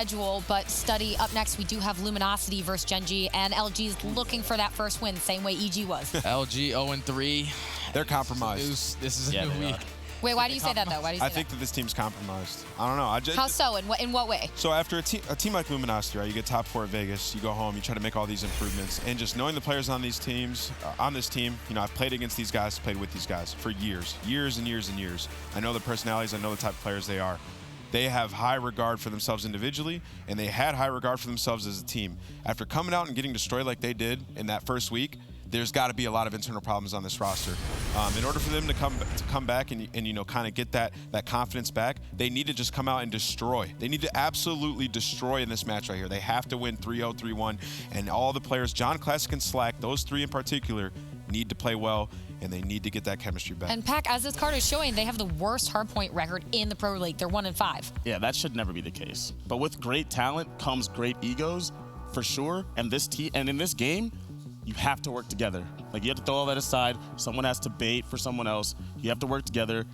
schedule, but study up next. We do have Luminosity versus Gen.G, and LG is looking for that first win, same way EG was. LG 0-3. They're compromised. This is a new week. Wait, why do you say that, though? Why do you say I think that this team's compromised. I don't know. How so? In what way? So after a team like Luminosity, right, you get top 4 at Vegas, you go home, you try to make all these improvements, and just knowing the players on these teams, on this team, you know, I've played against these guys, played with these guys for years and years and years. I know the personalities, I know the type of players they are. They have high regard for themselves individually, and they had high regard for themselves as a team. After coming out and getting destroyed like they did in that first week, there's got to be a lot of internal problems on this roster. In order for them to come back and you know, kind of get that confidence back, they need to just come out and destroy. They need to absolutely destroy in this match right here. They have to win 3-0, 3-1, and all the players, John, Classic, and Slack, those 3 in particular, need to play well, and they need to get that chemistry back. And Pac, as this card is showing, they have the worst hardpoint record in the Pro League. They're 1-5. Yeah, that should never be the case. But with great talent comes great egos, for sure. And in this game, you have to work together. Like, you have to throw all that aside. Someone has to bait for someone else. You have to work together.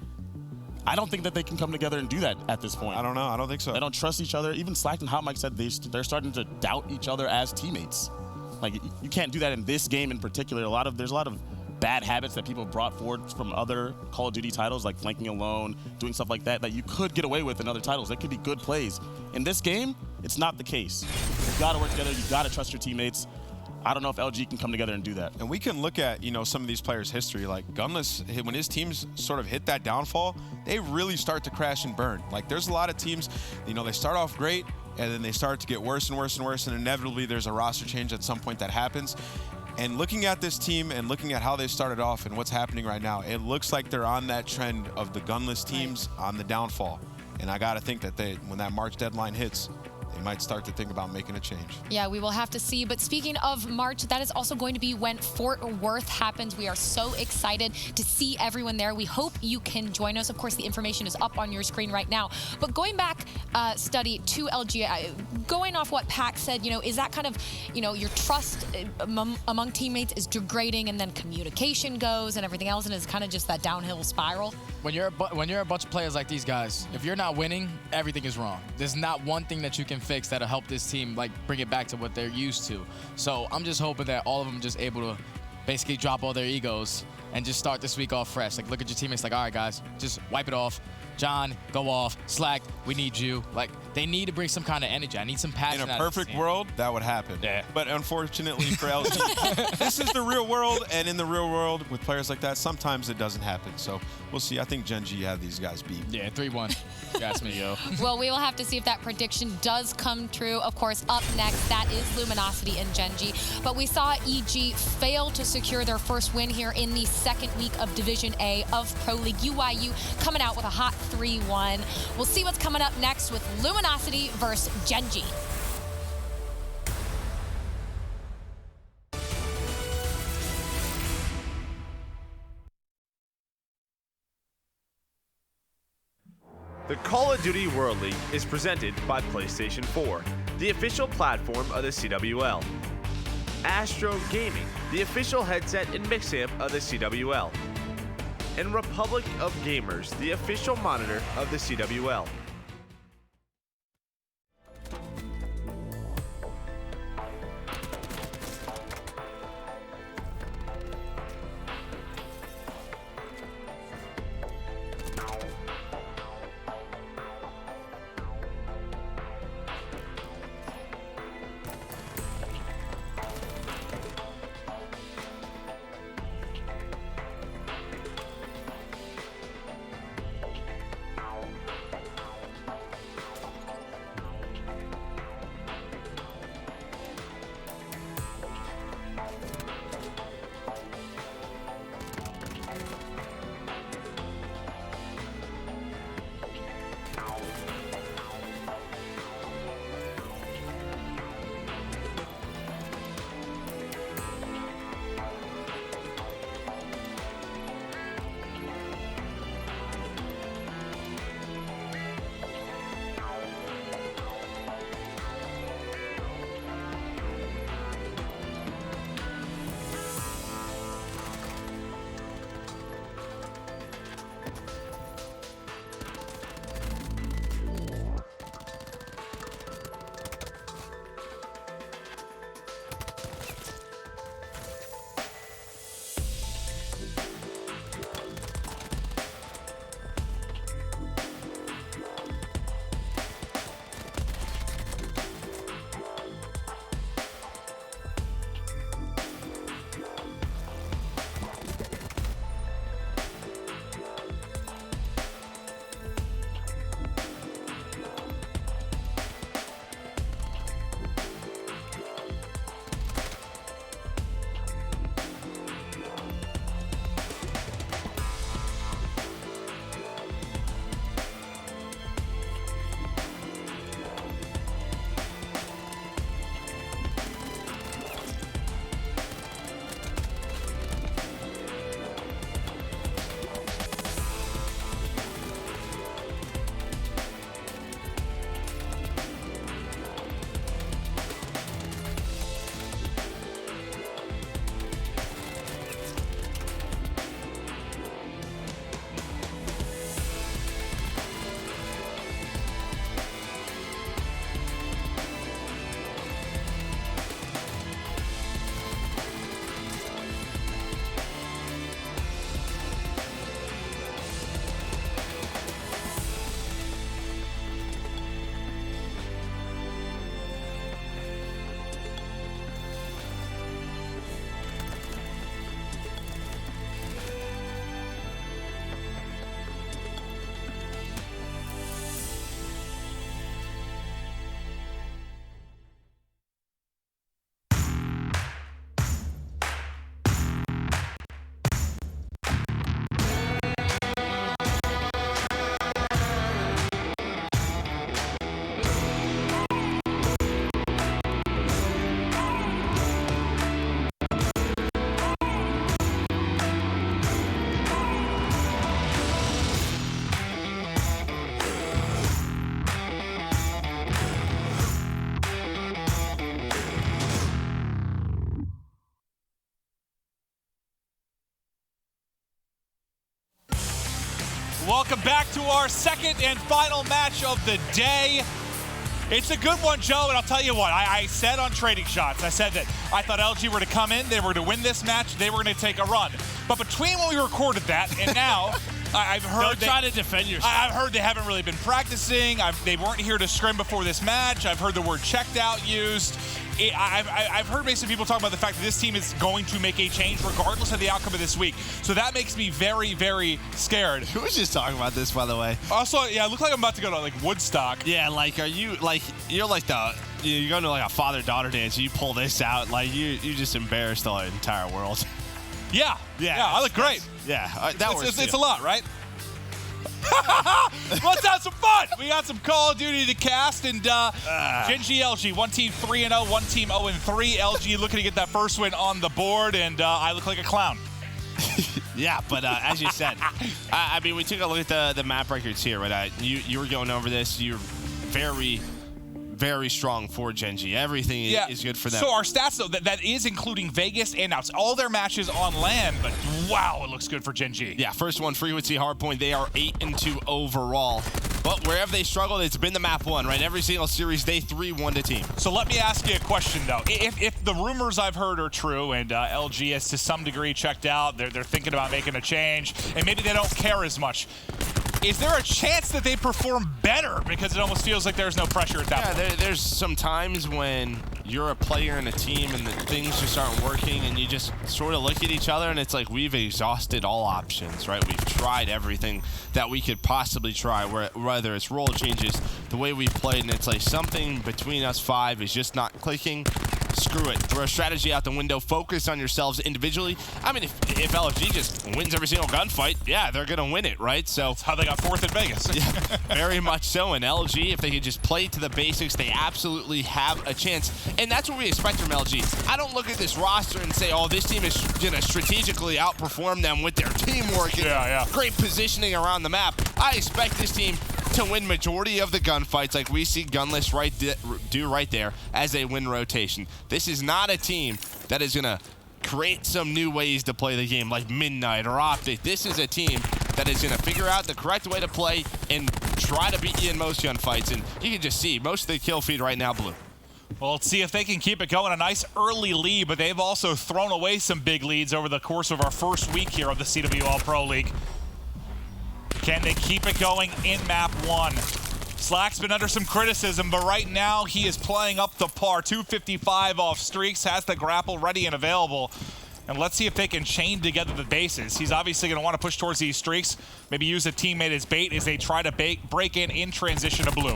I don't think that they can come together and do that at this point. I don't know. I don't think so. They don't trust each other. Even Slack and Hot Mike said they're starting to doubt each other as teammates. Like, you can't do that in this game in particular. There's a lot of bad habits that people brought forward from other Call of Duty titles, like flanking alone, doing stuff like that you could get away with in other titles. That could be good plays. In this game, it's not the case. You've got to work together. You've got to trust your teammates. I don't know if LG can come together and do that. And we can look at, you know, some of these players' history. Like Gunless, when his teams sort of hit that downfall, they really start to crash and burn. Like, there's a lot of teams, you know, they start off great, and then they start to get worse and worse and worse, and inevitably there's a roster change at some point that happens. And looking at this team and looking at how they started off and what's happening right now, it looks like they're on that trend of the Gunless teams on the downfall. And I got to think that when that March deadline hits, they might start to think about making a change. Yeah, we will have to see. But speaking of March, that is also going to be when Fort Worth happens. We are so excited to see everyone there. We hope you can join us. Of course, the information is up on your screen right now. But going back, study to LG, going off what Pac said, you know, is that kind of, you know, your trust among teammates is degrading, and then communication goes and everything else, and it's kind of just that downhill spiral? When you're a bunch of players like these guys, if you're not winning, everything is wrong. There's not one thing that you can fix that'll help this team, like, bring it back to what they're used to. So I'm just hoping that all of them just able to basically drop all their egos and just start this week off fresh. Like, look at your teammates like, all right, guys, just wipe it off. John, go off. Slack, we need you. Like, they need to bring some kind of energy. I need some passion. In a perfect world, that would happen. Yeah. But unfortunately for LG, this is the real world, and in the real world, with players like that, sometimes it doesn't happen. So we'll see. I think Gen.G have these guys beat. Yeah, 3-1. That's me, yo. Well, we will have to see if that prediction does come true. Of course, up next, that is Luminosity and Gen.G. But we saw EG fail to secure their first win here in the second week of Division A of Pro League. UIU coming out with a hot 3-1. We'll see what's coming up next with Luminosity versus Gen.G. The Call of Duty World League is presented by PlayStation 4, the official platform of the CWL. Astro Gaming, the official headset and mix amp of the CWL. And Republic of Gamers, the official monitor of the CWL. welcome back to our second and final match of the day. It's a good one, Joe, and I'll tell you what, I said on Trading Shots, I said that I thought LG were to come in, they were to win this match, they were going to take a run. But between when we recorded that and now, I've heard Don't try to defend yourself. I've heard they haven't really been practicing. They weren't here to scrim before this match. I've heard the word checked out used. I've heard basically people talk about the fact that this team is going to make a change regardless of the outcome of this week. So that makes me very, very scared. Who was just talking about this, by the way? Also, yeah, I look like I'm about to go to like Woodstock. Yeah, like, are you like you're like you're going to like a father-daughter dance? You pull this out, like you just embarrassed the entire world. Yeah, I look great. Yeah, It's a lot, right? Let's have some fun. We got some Call of Duty to cast, and Gen.G LG, one team 3-0, one team 0-3. LG looking to get that first win on the board, and I look like a clown. Yeah, but as you said, I mean, we took a look at the map records here, right? You were going over this. You're very, very strong for Gen.G. Everything is good for them. So our stats, though, that is including Vegas and now it's all their matches on land, but wow, it looks good for Gen.G. Yeah, first one, frequency, hardpoint. They are 8-2 overall. But wherever they struggled, it's been the map one, right? Every single series, they 3-1 to team. So let me ask you a question, though. If the rumors I've heard are true and LG is to some degree checked out, they're thinking about making a change, and maybe they don't care as much, is there a chance that they perform better? Because it almost feels like there's no pressure at that point. Yeah, there's some times when you're a player in a team and things just aren't working and you just sort of look at each other and it's like we've exhausted all options, right? We've tried everything that we could possibly try, whether it's role changes, the way we've played, and it's like something between us five is just not clicking. Screw it. Throw a strategy out the window. Focus on yourselves individually. I mean, if LFG just wins every single gunfight, yeah, they're going to win it, right? So that's how they got fourth in Vegas. Yeah, very much so. And LG, if they could just play to the basics, they absolutely have a chance. And that's what we expect from LG. I don't look at this roster and say, oh, this team is going to strategically outperform them with their teamwork and great positioning around the map. I expect this team to win majority of the gunfights like we see Gunless do right there as they win rotation. This is not a team that is going to create some new ways to play the game like Midnight or Optic. This is a team that is going to figure out the correct way to play and try to beat you in most gunfights. And you can just see most of the kill feed right now blue. Well, let's see if they can keep it going. A nice early lead, but they've also thrown away some big leads over the course of our first week here of the CWL Pro League. Can they keep it going in map one? Slack's been under some criticism, but right now he is playing up the par. 255 off streaks, has the grapple ready and available. And let's see if they can chain together the bases. He's obviously going to want to push towards these streaks, maybe use a teammate as bait as they try to break in transition to blue.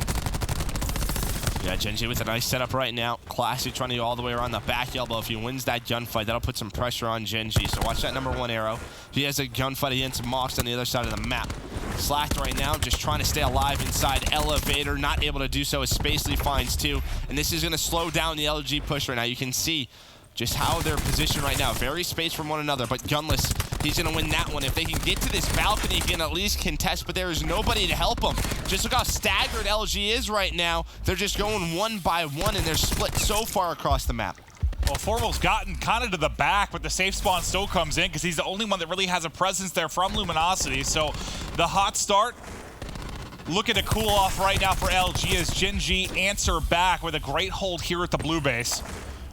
Yeah, Gen.G with a nice setup right now. Classic trying to go all the way around the back elbow. If he wins that gunfight, that'll put some pressure on Gen.G. So watch that number one arrow. He has a gunfight against Mox on the other side of the map. Slacked right now, just trying to stay alive inside Elevator. Not able to do so as Spacely finds two. And this is going to slow down the LG push right now. You can see just how they're positioned right now. Very spaced from one another, but Gunless, he's going to win that one. If they can get to this balcony, he can at least contest, but there is nobody to help him. Just look how staggered LG is right now. They're just going one by one, and they're split so far across the map. Well, Formal's gotten kind of to the back, but the safe spawn still comes in because he's the only one that really has a presence there from Luminosity. So the hot start looking to cool off right now for LG as Gen.G answer back with a great hold here at the blue base.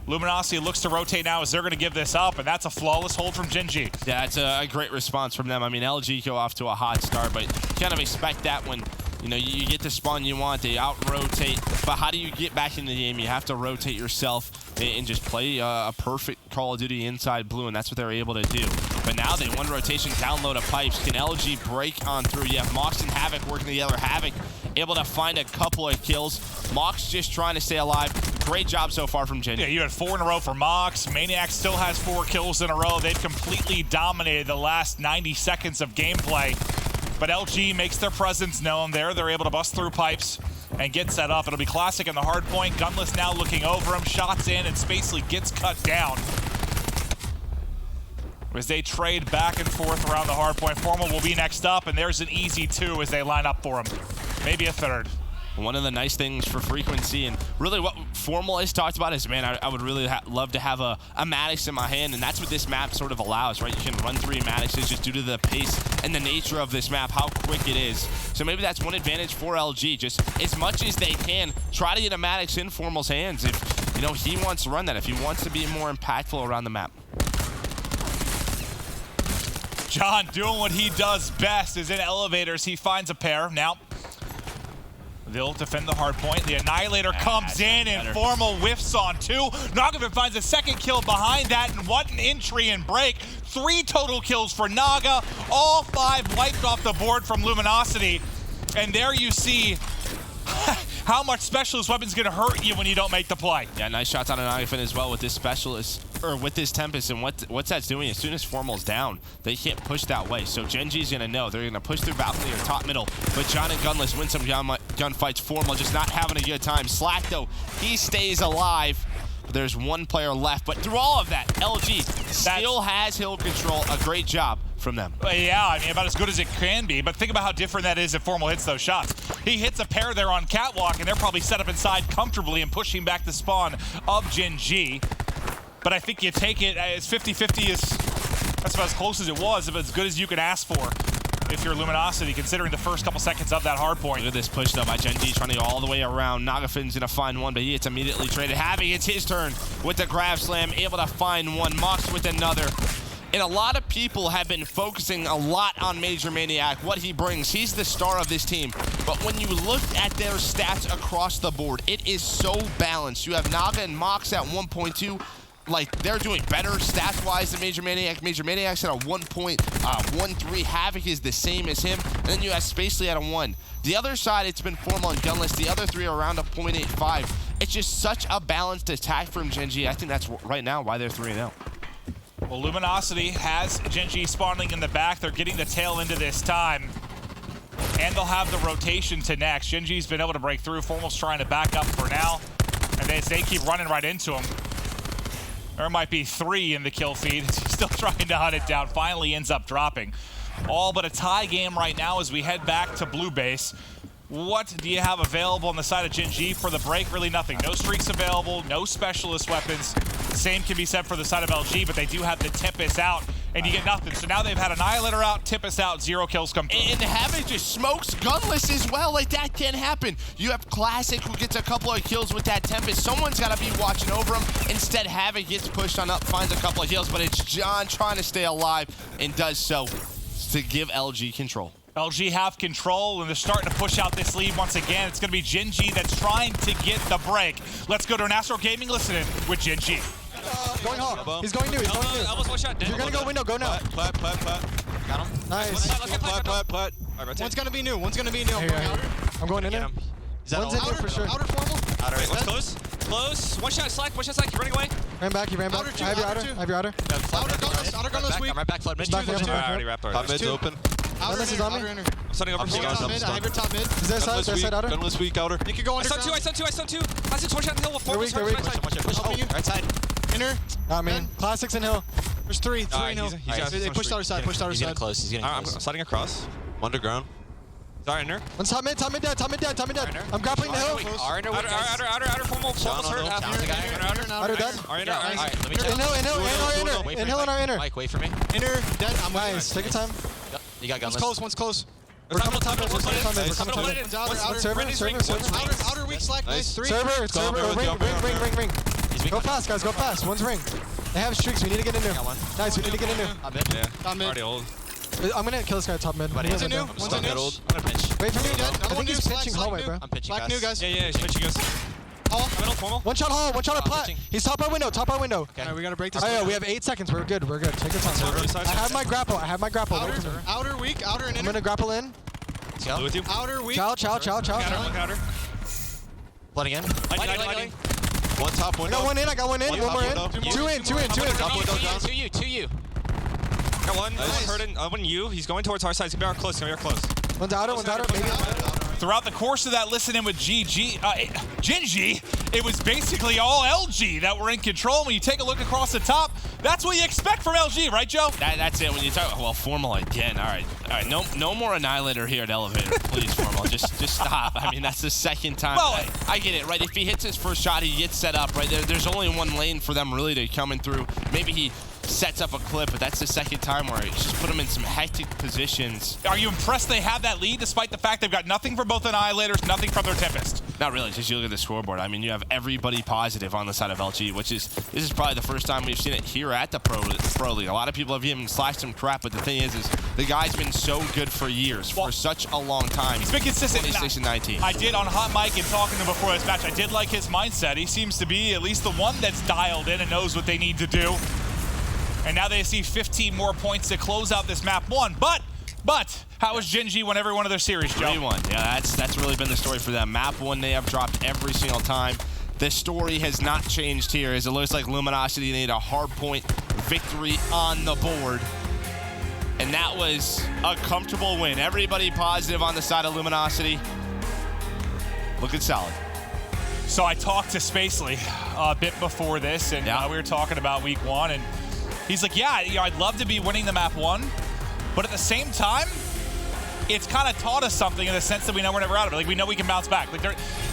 Luminosity looks to rotate now as they're going to give this up, and that's a flawless hold from Gen.G. Yeah, it's a great response from them. I mean, LG go off to a hot start, but you kind of expect that when you get the spawn you want, they out-rotate. But how do you get back in the game? You have to rotate yourself and just play a perfect Call of Duty inside blue, and that's what they're able to do. But now they one rotation, download of pipes. Can LG break on through? You have Mox and Havoc working together. Havoc able to find a couple of kills. Mox just trying to stay alive. Great job so far from Gen.G. Yeah, you had 4 in a row for Mox. Maniac still has 4 kills in a row. They've completely dominated the last 90 seconds of gameplay. But LG makes their presence known there. They're able to bust through pipes and get set up. It'll be classic in the hard point. Gunless now looking over him. Shots in, and Spacely gets cut down. As they trade back and forth around the hard point. Formal will be next up, and there's an easy 2 as they line up for him. Maybe a third. One of the nice things for Frequency, and really what Formal has talked about is, man, I would really love to have a Maddox in my hand, and that's what this map sort of allows, right? You can run 3 Maddoxes just due to the pace and the nature of this map, how quick it is. So maybe that's one advantage for LG. Just as much as they can, try to get a Maddox in Formal's hands if, you know, he wants to run that, if he wants to be more impactful around the map. John doing what he does best is in elevators. He finds a pair. Now, they'll defend the hard point. The Annihilator comes in and Formal whiffs on 2. Nagavin finds a second kill behind that, and what an entry and break. 3 total kills for Naga. All 5 wiped off the board from Luminosity. And there you see how much specialist weapon's gonna hurt you when you don't make the play. Yeah, nice shots on an Nagavin as well with this specialist, or with this Tempest, and what's that's doing, as soon as Formal's down, they can't push that way. So Gen.G's gonna know, they're gonna push through balcony or top middle, but John and Gunless win some gunfights. Formal just not having a good time. Slack though, he stays alive. There's 1 player left, but through all of that, LG still has hill control. A great job from them. Yeah, I mean, about as good as it can be, but think about how different that is if Formal hits those shots. He hits a pair there on Catwalk, and they're probably set up inside comfortably and pushing back the spawn of Gen.G. But I think you take it as 50-50 that's about as close as it was, if as good as you can ask for if you're Luminosity, considering the first couple seconds of that hard point. Look at this push though by Gen.G, trying to go all the way around. Nagafin's gonna find one, but he gets immediately traded. Javi, it's his turn with the grab slam, able to find one. Mox with another. And a lot of people have been focusing a lot on Major Maniac, what he brings. He's the star of this team. But when you look at their stats across the board, it is so balanced. You have Naga and Mox at 1.2. Like, they're doing better stats-wise than Major Maniac. Major Maniac's at a 1.13. Havoc is the same as him. And then you have Spacely at a 1. The other side, it's been Formal and Gunless. The other 3 are around a 0.85. It's just such a balanced attack from Gen.G. I think that's right now why they're 3-0. Well, Luminosity has Gen.G spawning in the back. They're getting the tail into this time. And they'll have the rotation to next. Gen.G's been able to break through. Formal's trying to back up for now. And they keep running right into him. There might be 3 in the kill feed. He's still trying to hunt it down. Finally ends up dropping. All but a tie game right now as we head back to blue base. What do you have available on the side of Gen.G for the break? Really nothing. No streaks available, no specialist weapons. Same can be said for the side of LG, but they do have the Tempest out, and you get nothing. So now they've had Annihilator out, Tempest out, 0 kills come through. And Havoc just smokes Gunless as well. Like, that can't happen. You have Classic who gets a couple of kills with that Tempest. Someone's got to be watching over him. Instead, Havoc gets pushed on up, finds a couple of kills, but it's John trying to stay alive and does so to give LG control. LG have control, and they're starting to push out this lead once again. It's going to be Gen.G that's trying to get the break. Let's go to an Astro Gaming listening with Gen.G. Going home. He's going new. He's going new. Elbows, one shot. If you're going to go window, go now. Plat. Got him. Nice. Plat. One's going to be new. One's going to be new. I'm going in there. One's in there for sure. Outer Formal. Outer. Wait, what's close? One shot Slack. You're running away. Ran back. I have your outer. Outer gunless weak. I'm right back, flood mid. I already wrapped already. Top mid's open. Gunless is on me. I'm starting over. I have your top mid. Is there side outer? Gunless weak outer. You can go I underground. saw two. I see 20 shot in the hill. They're weak. Right side. Inner. I mean, Classics in hill. There's 3 in hill. They pushed outer side. He's getting close. I'm sliding across. Underground. Sorry, inner. One's top mid dead. I'm grappling the hill. Outer, Formal. Formal's hurt. Outer dead. Alright, let me check. In hill and our inner. Mike, wait for me. Inner dead. I'm nice. Take your time. You got gunless. One's close. We're coming top mid. Outer weak slack. Nice. 3. Server. Ring. Go fast, guys. Go fast. One's ring. They have streaks. We need to get in there. Nice. We need to get in there. Top mid. Already old. I'm gonna kill this guy top mid. One's in new. I'm gonna pinch. Wait for me, dead. I think he's pitching hallway, bro. I'm pitching, Black new, guys. Yeah, he's pitching us. Hall. Middle, Formal. One shot hall. One shot plat. He's top our window. Okay. Alright, we gotta break this. Oh yeah, we have 8 seconds. We're good. Take your time. I have my grapple. Outer weak. Outer and inner. I'm gonna grapple in. Let's go. With you. Outer weak. Chow. Counter. Blooding in. Lighting. One top window. I got one in. One more in. Two in. Top window down. To you. Got one. Nice. One you. He's going towards our side. He's gonna be close. One's outer. Maybe. Throughout the course of that listening with Gen.G, it was basically all LG that were in control. When you take a look across the top, That's what you expect from LG, right, Joe? That's it. When you talk, well, Formal again. All right. No more Annihilator here at Elevator, please, Formal. Just stop. I mean, that's the second time. Well, I get it, right? If he hits his first shot, he gets set up, right? There's only one lane for them really to coming through. Maybe he sets up a clip, but that's the second time where he just put him in some hectic positions. Are you impressed they have that lead despite the fact they've got nothing from both Annihilators, nothing from their Tempest? Not really, just you look at the scoreboard. I mean, you have everybody positive on the side of LG, which is, this is probably the first time we've seen it here at the Pro League. A lot of people have even slashed some crap, but the thing is the guy's been so good for years, for such a long time. He's been consistent. 26 and 19. I did on hot mic and talking to him before this match, I did like his mindset. He seems to be at least the one that's dialed in and knows what they need to do. And now they see 15 more points to close out this map 1. But how has Gen.G won every one of their series, Joe? 3-1. Yeah, that's really been the story for them. Map 1 they have dropped every single time. The story has not changed here, as it looks like Luminosity need a hard point victory on the board. And that was a comfortable win. Everybody positive on the side of Luminosity. Looking solid. So I talked to Spacely a bit before this, and we were talking about week 1, and he's like, yeah, I'd love to be winning the map 1, but at the same time, it's kind of taught us something in the sense that we know we're never out of it. Like, we know we can bounce back. Like,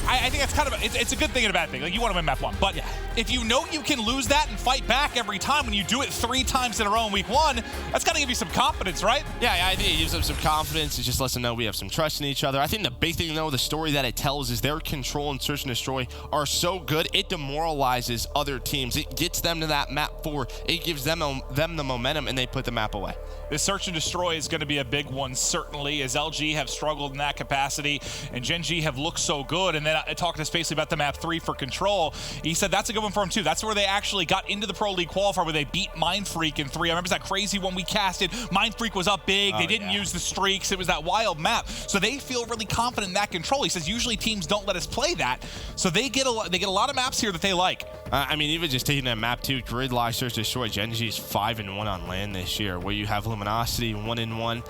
I think that's kind of it's a good thing and a bad thing. Like, you want to win map 1, but if you know you can lose that and fight back every time, when you do it 3 times in a row in week 1, that's got to give you some confidence, right? Yeah, I think it gives them some confidence. It just lets them know we have some trust in each other. I think the big thing, though, the story that it tells is their control and search and destroy are so good, it demoralizes other teams. It gets them to that map 4. It gives them the momentum, and they put the map away. The search and destroy is going to be a big one, certainly, as LG have struggled in that capacity, and Gen.G have looked so good. And then I talked to Spacely about the map 3 for control. He said that's a good one for him, too. That's where they actually got into the Pro League qualifier, where they beat Mindfreak in 3. I remember that crazy one we casted. Mindfreak was up big. They didn't use the streaks. It was that wild map. So they feel really confident in that control. He says usually teams don't let us play that. So they get a lot of maps here that they like. I mean, even just taking that map 2, grid lock, search, destroy, Gen.G's 5-1 on land this year, where you have Luminosity 1-1.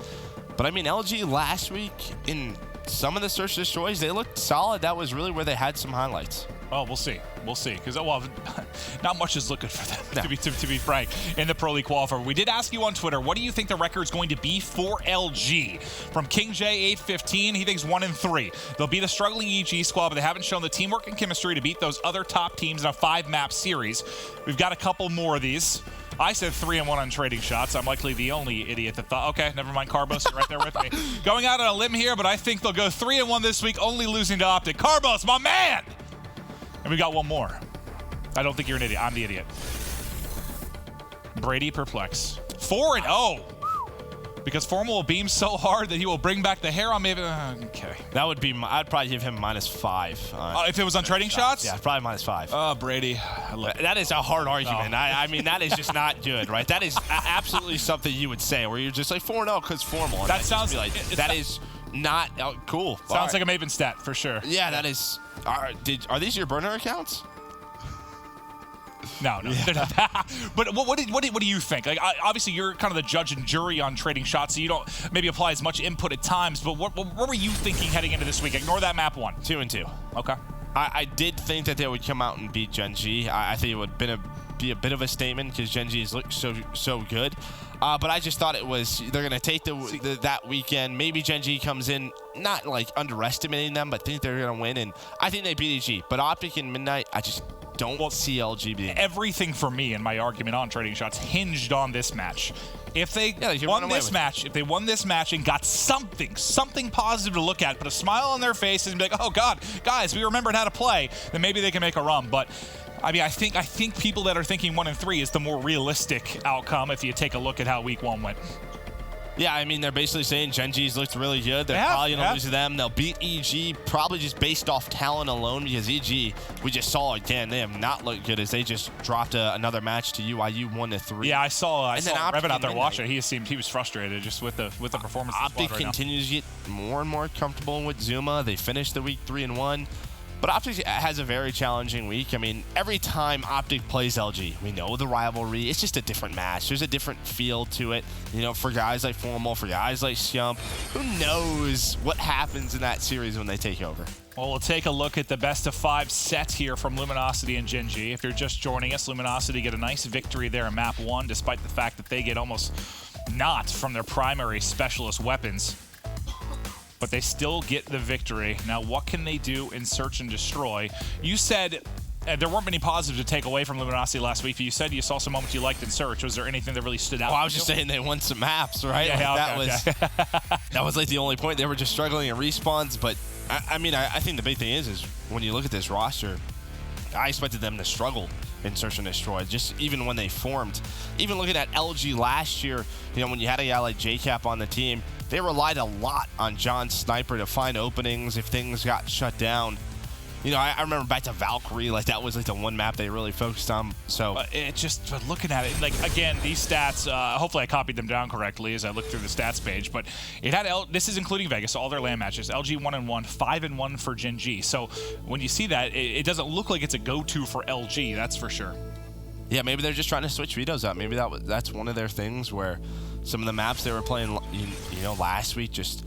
But I mean, LG last week in some of the search destroys, they looked solid. That was really where they had some highlights. Oh, we'll see. We'll see. Because, well, not much is looking for them, to be frank, in the Pro League qualifier. We did ask you on Twitter, what do you think the record is going to be for LG? From King J 815, he thinks 1-3. They'll be the struggling EG squad, but they haven't shown the teamwork and chemistry to beat those other top teams in a 5-map series. We've got a couple more of these. I said 3-1 on trading shots. I'm likely the only idiot that thought, okay, never mind, Carbos, you're right there with me. Going out on a limb here, but I think they'll go 3-1 this week, only losing to Optic. Carbos, my man! And we got one more. I don't think you're an idiot. I'm the idiot. Brady Perplex. 4-0. Because Formal will beam so hard that he will bring back the hair on me. Okay. That would be, I'd probably give him -5. If it was on trading shots? Yeah, probably -5. Oh, Brady. That is a hard argument. I mean, that is just not good, right? That is absolutely something you would say, where you're just like 4-0 because Formal. That sounds like, that is not cool. Sounds like a Maven stat, for sure. Yeah, that is. Are these your burner accounts? No. But what do you think? Like, obviously, you're kind of the judge and jury on trading shots, so you don't maybe apply as much input at times. But what were you thinking heading into this week? Ignore that map 1. 2-2. Okay. I did think that they would come out and beat Gen.G. I think it would be a bit of a statement because Gen.G has looked so good. But I just thought it was they're going to take that weekend. Maybe Gen.G comes in, not like underestimating them, but think they're going to win. And I think they beat EG. But Optic and Midnight, I just don't see LG beating. Everything for me in my argument on trading shots hinged on this match. If they won this match and got something positive to look at, put a smile on their faces and be like, oh God, guys, we remembered how to play, then maybe they can make a run. But I mean, I think people that are thinking 1-3 is the more realistic outcome if you take a look at how week 1 went. Yeah, I mean, they're basically saying Gen.G's looked really good. They're probably going to lose to them. They'll beat EG probably just based off talent alone because EG, we just saw again, they have not looked good as they just dropped another match to UIU 1-3. Yeah, I saw Revan out there watching. He was frustrated just with the performance. Optic continues to get more and more comfortable with Zuma. They finished the week 3-1. But Optic has a very challenging week. I mean, every time Optic plays LG, we know the rivalry. It's just a different match. There's a different feel to it. You know, for guys like Formal, for guys like Sjump, who knows what happens in that series when they take over? Well, we'll take a look at the best of 5 set here from Luminosity and Gen.G. If you're just joining us, Luminosity get a nice victory there in map 1, despite the fact that they get almost not from their primary specialist weapons. But they still get the victory. Now, what can they do in Search and Destroy? You said there weren't many positives to take away from Luminosity last week, but you said you saw some moments you liked in Search. Was there anything that really stood out? Well, I was just saying they won some maps, right? Yeah, That was like the only point. They were just struggling in respawns, but I mean, I think the big thing is when you look at this roster, I expected them to struggle in Search and Destroy, just even when they formed. Even looking at LG last year, you know, when you had a guy like JCap on the team, they relied a lot on John Sniper to find openings if things got shut down. You know, I remember back to Valkyrie, like that was like the one map they really focused on. So it just looking at it, like again, these stats. Hopefully, I copied them down correctly as I looked through the stats page. But it had this is including Vegas, so all their LAN matches. LG 1-1, 5-1 for Gen.G. So when you see that, it doesn't look like it's a go-to for LG. That's for sure. Yeah, maybe they're just trying to switch vetoes up. Maybe that's one of their things where some of the maps they were playing, you know, last week just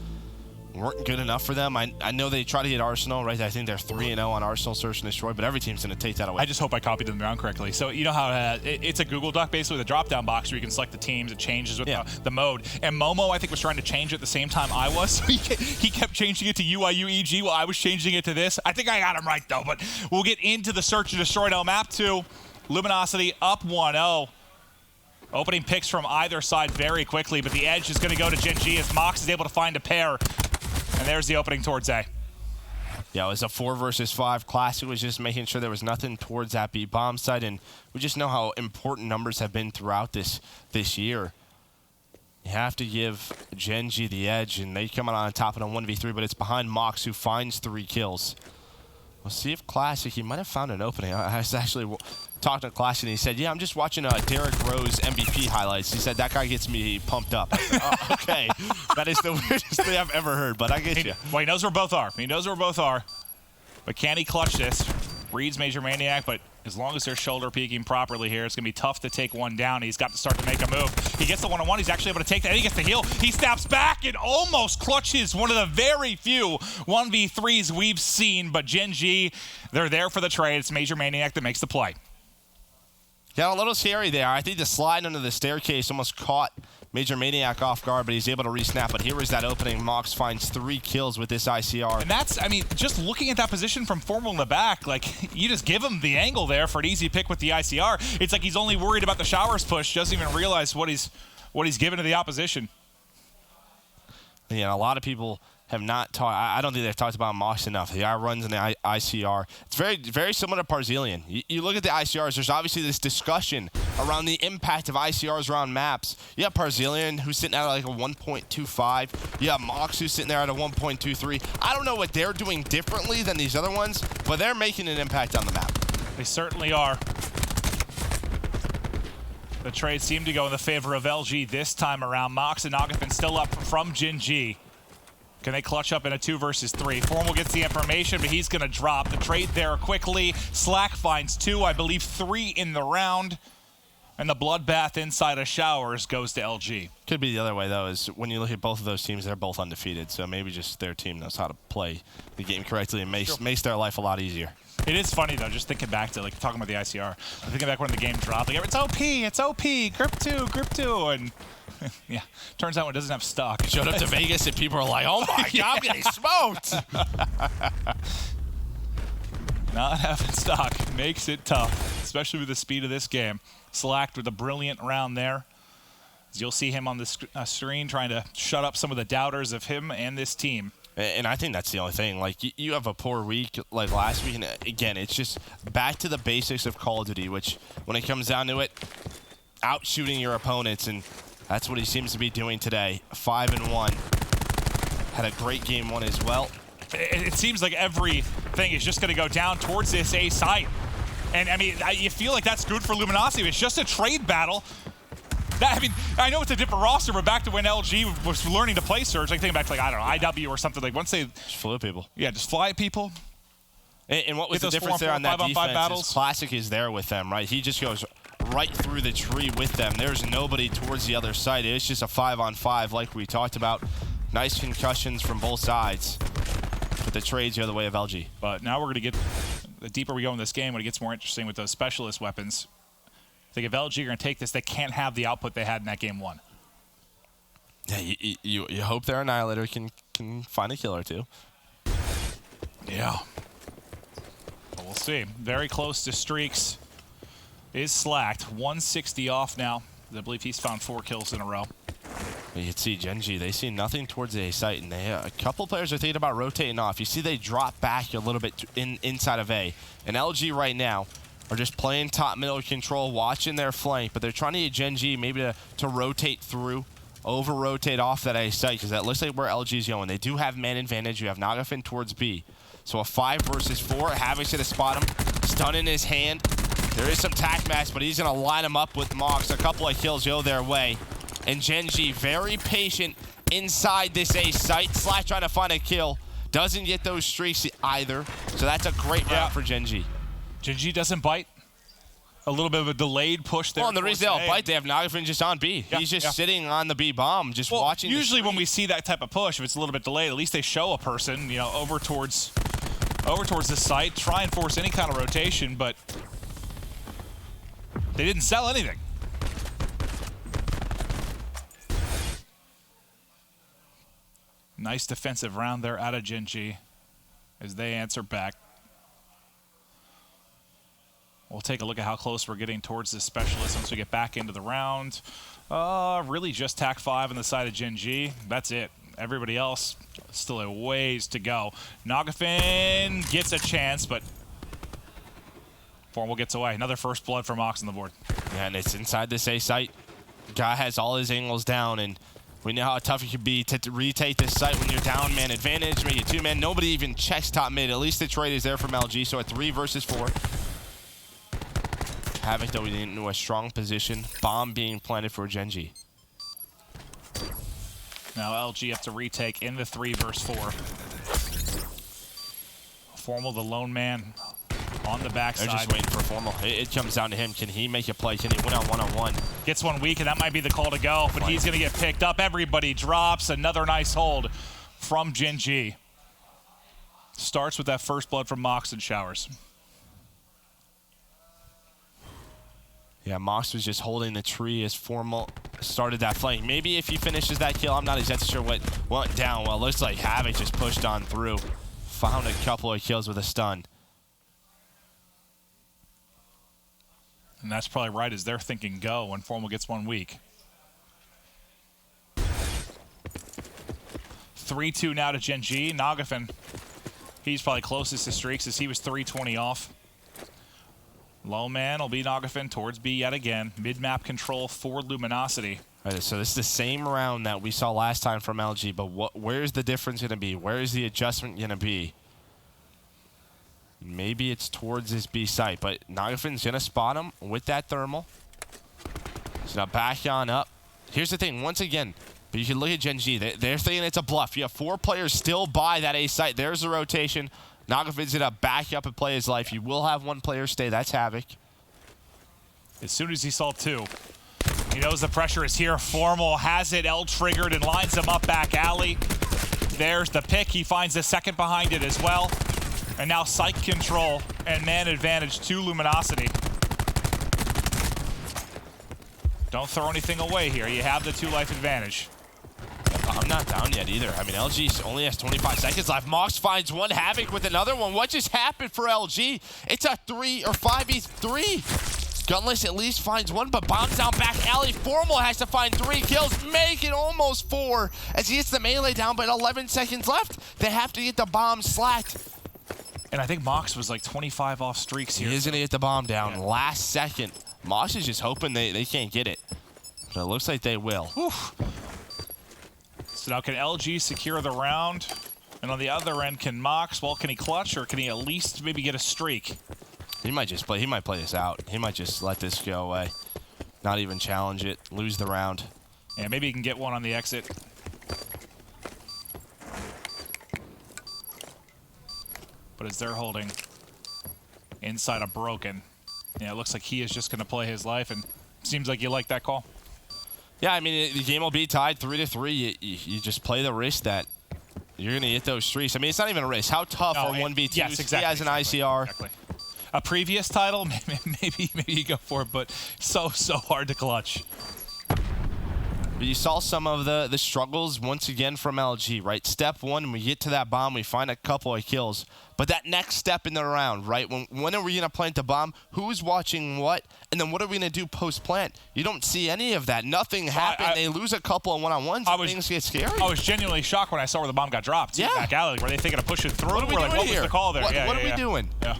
weren't good enough for them. I know they try to get Arsenal, right? I think they're 3-0 on Arsenal Search and Destroy, but every team's going to take that away. I just hope I copied them down correctly. So you know how it's a Google Doc, basically, the drop-down box where you can select the teams. It changes with the mode. And Momo, I think, was trying to change it at the same time I was. So he kept changing it to UIUEG while I was changing it to this. I think I got him right, though. But we'll get into the Search and Destroy now. Map 2, Luminosity up 1-0. Opening picks from either side very quickly, but the edge is going to go to Gen.G as Mox is able to find a pair. And there's the opening towards A. Yeah, it was a 4 versus 5. Classic was just making sure there was nothing towards that B bomb site, and we just know how important numbers have been throughout this year. You have to give Gen.G the edge, and they come out on top in a 1v3, but it's behind Mox, who finds 3 kills. We'll see if Classic, he might have found an opening. I was actually talking to Classic, and he said, yeah, I'm just watching Derek Rose MVP highlights. He said, that guy gets me pumped up. Said, oh, okay. That is the weirdest thing I've ever heard, but I get you. Well, he knows where both are. He knows where both are. But can he clutch this? Reads Major Maniac, but as long as they're shoulder peeking properly here, it's going to be tough to take one down. He's got to start to make a move. He gets the 1-on-1. He's actually able to take that. He gets the heal. He snaps back and almost clutches one of the very few 1v3s we've seen. But Gen.G, they're there for the trade. It's Major Maniac that makes the play. Yeah, a little scary there. I think the slide under the staircase almost caught Major Maniac off guard, but he's able to re-snap. But here is that opening. Mox finds 3 kills with this ICR. And that's, I mean, just looking at that position from Formal in the back, like, you just give him the angle there for an easy pick with the ICR. It's like he's only worried about the showers push, doesn't even realize what he's given to the opposition. Yeah, a lot of people have not talked. I don't think they've talked about Mox enough. The runs and the ICR. It's very, very similar to Parzilian. You look at the ICRs, there's obviously this discussion around the impact of ICRs around maps. You have Parzilian, who's sitting at like a 1.25. You have Mox, who's sitting there at a 1.23. I don't know what they're doing differently than these other ones, but they're making an impact on the map. They certainly are. The trade seemed to go in the favor of LG this time around. Mox and Agathan still up from Gen.G. Can they clutch up in a 2 versus 3? Formal gets the information, but he's going to drop. The trade there quickly. Slack finds 2, I believe 3 in the round. And the bloodbath inside of showers goes to LG. Could be the other way, though, is when you look at both of those teams, they're both undefeated. So maybe just their team knows how to play the game correctly and makes their life a lot easier. It is funny, though, just thinking back to, like, talking about the ICR. I'm thinking back when the game dropped. Like, it's OP, grip 2, and yeah, turns out it doesn't have stock. Showed up to Vegas and people are like, oh my God, I'm getting smoked. Not having stock makes it tough, especially with the speed of this game. Slacked with a brilliant round there. As you'll see him on the screen trying to shut up some of the doubters of him and this team. And I think that's the only thing. Like, you have a poor week like last week, and again, it's just back to the basics of Call of Duty, which, when it comes down to it, out-shooting your opponents, and that's what he seems to be doing today. 5-1. Had a great game 1 as well. It seems like everything is just going to go down towards this A site. And, I mean, you feel like that's good for Luminosity. It's just a trade battle. I mean, I know it's a different roster, but back to when LG was learning to play Surge, like thinking back to, like, I don't know, IW or something. Like, once they just flew at people. Yeah, just fly at people. And what was the difference there on that defense is Classic is there with them, right? He just goes right through the tree with them. There's nobody towards the other side. It's just a 5-on-5 like we talked about. Nice concussions from both sides. But the trades the other way of LG. But now we're going to get, the deeper we go in this game, when it gets more interesting with those specialist weapons, I think if LG are going to take this, they can't have the output they had in that game 1. Yeah, you hope their Annihilator can find a kill or two. Yeah. But we'll see. Very close to streaks. Is slacked. 160 off now. I believe he's found 4 kills in a row. You can see Gen.G, they see nothing towards the A site, and a couple players are thinking about rotating off. You see they drop back a little bit inside of A. And LG right now are just playing top middle control, watching their flank, but they're trying to get Gen.G maybe to rotate through, over-rotate off that A site, because that looks like where LG's going. They do have man advantage. You have Nagafin towards B. So a 5 versus 4. Havoc's going to spot him. Stun in his hand. There is some tac match, but he's going to line him up with Mox. A couple of kills go their way. And Gen.G very patient inside this A site. Slash trying to find a kill. Doesn't get those streaks either. So that's a great round for Gen.G. Gen.G doesn't bite. A little bit of a delayed push there. Well, and the reason they don't bite, they have Nagafin just on B. Yeah, he's just sitting on the B bomb, just watching. Usually when we see that type of push, if it's a little bit delayed, at least they show a person, you know, over towards the site, try and force any kind of rotation, but they didn't sell anything. Nice defensive round there out of Gen.G as they answer back. We'll take a look at how close we're getting towards this specialist once we get back into the round. Really just TAC 5 on the side of Gen.G. That's it. Everybody else, still a ways to go. Nagafin gets a chance, but Formal gets away. Another first blood for Mox on the board. Yeah, and it's inside this A site. Guy has all his angles down, and we know how tough it can be to retake this site when you're down man advantage, make it 2-man. Nobody even checks top mid. At least the trade is there from LG, so a 3 versus 4. Havoc, though, into a strong position. Bomb being planted for Gen.G. Now LG have to retake in the 3 versus 4. Formal, the lone man on the backside. They're just waiting for Formal. It comes down to him. Can he make a play? Can he win on one-on-one? Gets one weak, and that might be the call to go, but he's going to get picked up. Everybody drops. Another nice hold from Gen.G. Starts with that first blood from Mox and Showers. Yeah, Mox was just holding the tree as Formal started that flank. Maybe if he finishes that kill, I'm not exactly sure what went down. Well, it looks like Havoc just pushed on through. Found a couple of kills with a stun. And that's probably right as they're thinking go when Formal gets one weak. 3-2 now to Gen.G. Nagafin, he's probably closest to streaks as he was 320 off. Low man will be Nagafin towards B yet again. Mid-map control for Luminosity. All right, so this is the same round that we saw last time from LG, but where's the difference going to be? Where is the adjustment going to be? Maybe it's towards this B site, but Nagafin's going to spot him with that thermal. He's going to back on up. Here's the thing, once again, but you can look at Gen.G. They're thinking it's a bluff. You have 4 players still by that A site. There's the rotation. Nagafin's going to back up and play his life. You will have 1 player stay. That's Havoc. As soon as he saw 2, he knows the pressure is here. Formal has it L-triggered and lines him up back alley. There's the pick. He finds a second behind it as well. And now site control and man advantage to Luminosity. Don't throw anything away here. You have the 2 life advantage. I'm not down yet either. I mean, LG only has 25 seconds left. Mox finds one, Havoc with another one. What just happened for LG? It's a 3 or 5v3. Gunless at least finds 1, but bombs down back alley. Formal has to find 3 kills, make it almost 4 as he gets the melee down, but 11 seconds left. They have to get the bomb slacked. And I think Mox was like 25 off streaks here. He is going to get the bomb down last second. Mox is just hoping they can't get it. But it looks like they will. Oof. So now can LG secure the round? And on the other end, can Mox, well, can he clutch or can he at least maybe get a streak? He might just play. He might play this out. He might just let this go away. Not even challenge it. Lose the round. Yeah, maybe he can get one on the exit. But as they're holding inside a broken, yeah, it looks like he is just going to play his life, and seems like you like that call. Yeah, I mean, the game will be tied 3-3. You just play the risk that You're going to get those streaks. I mean, it's not even a race. How tough are 1v2s? Yes, exactly. He has an ICR. Exactly. A previous title, maybe you go for it, but so hard to clutch. But you saw some of the struggles once again from LG, right? Step one, we get to that bomb, we find a couple of kills. But that next step in the round, right? When are we going to plant the bomb? Who's watching what? And then what are we going to do post-plant? You don't see any of that. Nothing happened. They lose a couple of one-on-ones. Things get scary. I was genuinely shocked when I saw where the bomb got dropped. Yeah. Back alley. Were they thinking of pushing through? What are we doing what here? was the call there? What are we doing? Yeah.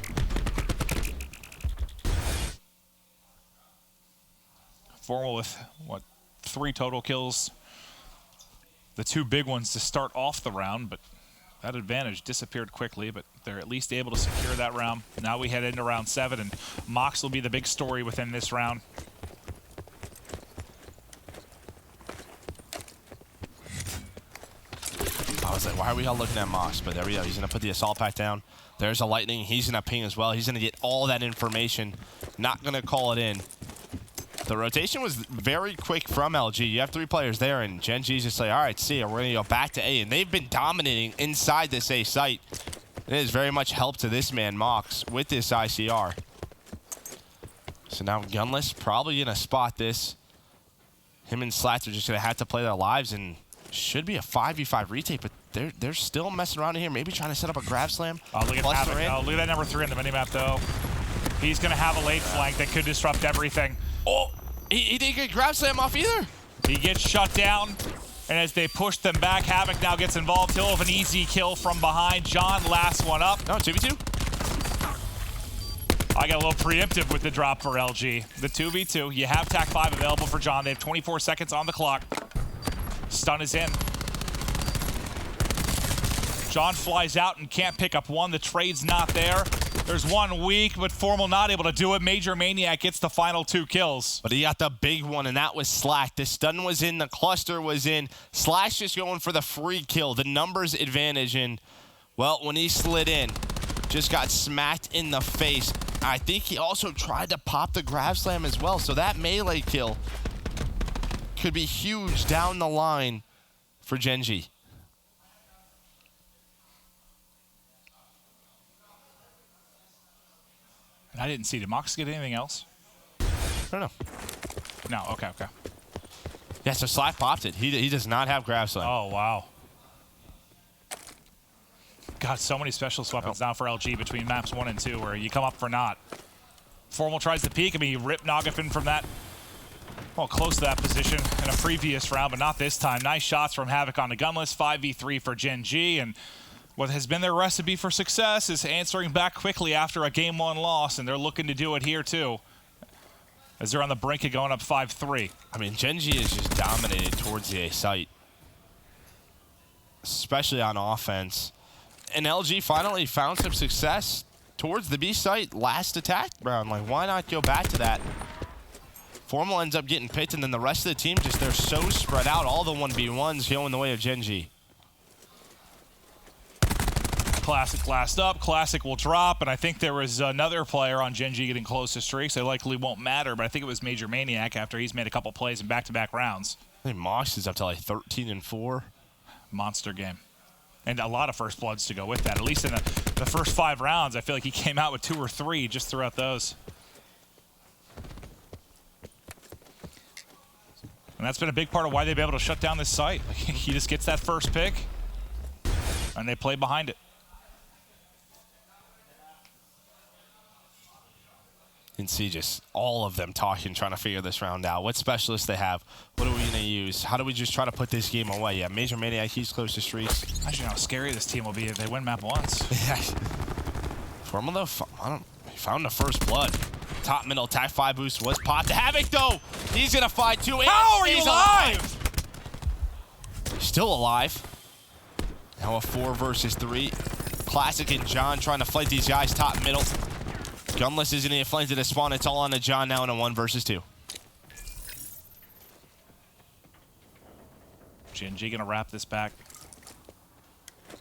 4 with, 3 total kills. The 2 big ones to start off the round, but that advantage disappeared quickly, but they're at least able to secure that round. Now we head into round 7, and Mox will be the big story within this round. I was like, why are we all looking at Mox? But there we go. He's going to put the assault pack down. There's a lightning. He's going to ping as well. He's going to get all that information. Not going to call it in. The rotation was very quick from LG. You have 3 players there, and Gen.G's just like, all right, see ya. We're going to go back to A. And they've been dominating inside this A site. It has very much helped to this man, Mox, with this ICR. So now Gunless probably going to spot this. Him and Slats are just going to have to play their lives, and should be a 5v5 retake, but they're still messing around in here, maybe trying to set up a grab slam. Oh, look at Havoc. Oh, look at that number 3 on the minimap, though. He's going to have a late flank that could disrupt everything. Oh, he didn't get grab slam off either. He gets shut down, and as they push them back, Havoc now gets involved. He'll have an easy kill from behind. John, last one up. No, 2v2. I got a little preemptive with the drop for LG. The 2v2. You have TAC 5 available for John. They have 24 seconds on the clock. Stun is in. John flies out and can't pick up one. The trade's not there. There's one weak, but Formal not able to do it. Major Maniac gets the final 2 kills. But he got the big one, and that was Slack. The stun was in. The cluster was in. Slash just going for the free kill. The numbers advantage. And, well, when he slid in, just got smacked in the face. I think he also tried to pop the grab slam as well. So that melee kill could be huge down the line for Gen.G. I didn't see. Did Mox get anything else? I don't know. No, okay. Yeah, so Slack popped it. He does not have grab slam. Oh, wow. God, so many specialist weapons now for LG between maps 1 and 2 where you come up for naught. Formal tries to peek. I mean, he ripped Nagafin from that, well, close to that position in a previous round, but not this time. Nice shots from Havoc on the gunless. 5v3 for Gen.G, and what has been their recipe for success is answering back quickly after a Game 1 loss, and they're looking to do it here too, as they're on the brink of going up 5-3. I mean, Gen.G is just dominated towards the A site, especially on offense. And LG finally found some success towards the B site last attack round. Like, why not go back to that? Formal ends up getting picked, and then the rest of the team just, they're so spread out. All the 1v1s going the way of Gen.G. Classic last up. Classic will drop, and I think there was another player on Gen.G getting close to streaks. They likely won't matter, but I think it was Major Maniac after he's made a couple plays in back-to-back rounds. I think Mox is up to like 13-4. Monster game. And a lot of first bloods to go with that. At least in the first 5 rounds, I feel like he came out with 2 or 3 just throughout those. And that's been a big part of why they've been able to shut down this site. Like, he just gets that first pick, and they play behind it. You can see just all of them talking, trying to figure this round out. What specialists they have? What are we going to use? How do we just try to put this game away? Yeah, Major Maniac, he's close to streaks. Imagine how scary this team will be if they win map once. Yeah. Formal, though, he found the first blood. Top middle, attack 5 boost was popped. Havoc, though, he's going to fight 2. How are you alive? Still alive. Now a 4 versus 3. Classic and John trying to fight these guys top middle. Gunless isn't even flanked to the spawn. It's all on to John now in a 1 versus 2. Gen.G gonna wrap this back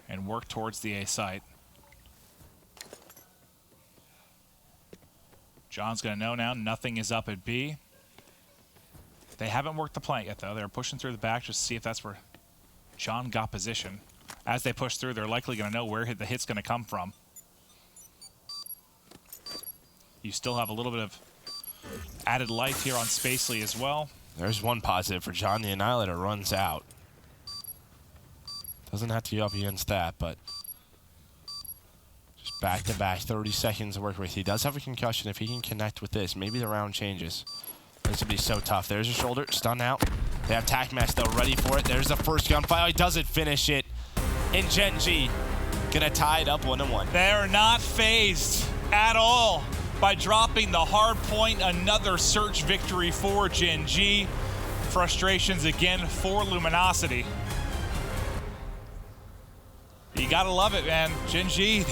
and work towards the A site. John's gonna know now nothing is up at B. They haven't worked the plant yet though. They're pushing through the back just to see if that's where John got position. as they push through, they're likely going to know where the hit's going to come from. You still have a little bit of added life here on Spacely as well. There's one positive for John. The Annihilator runs out. Doesn't have to be up against that, but just back-to-back 30 seconds to work with. He does have a concussion. If he can connect with this, maybe the round changes. This would be so tough. There's a shoulder, stun out. They have tac mask though, ready for it. There's the first gunfire. He doesn't finish it. And Gen.G gonna tie it up 1-1. They're not phased at all by dropping the hard point. Another search victory for Gen.G. Frustrations again for Luminosity. You gotta love it, man. Gen.G,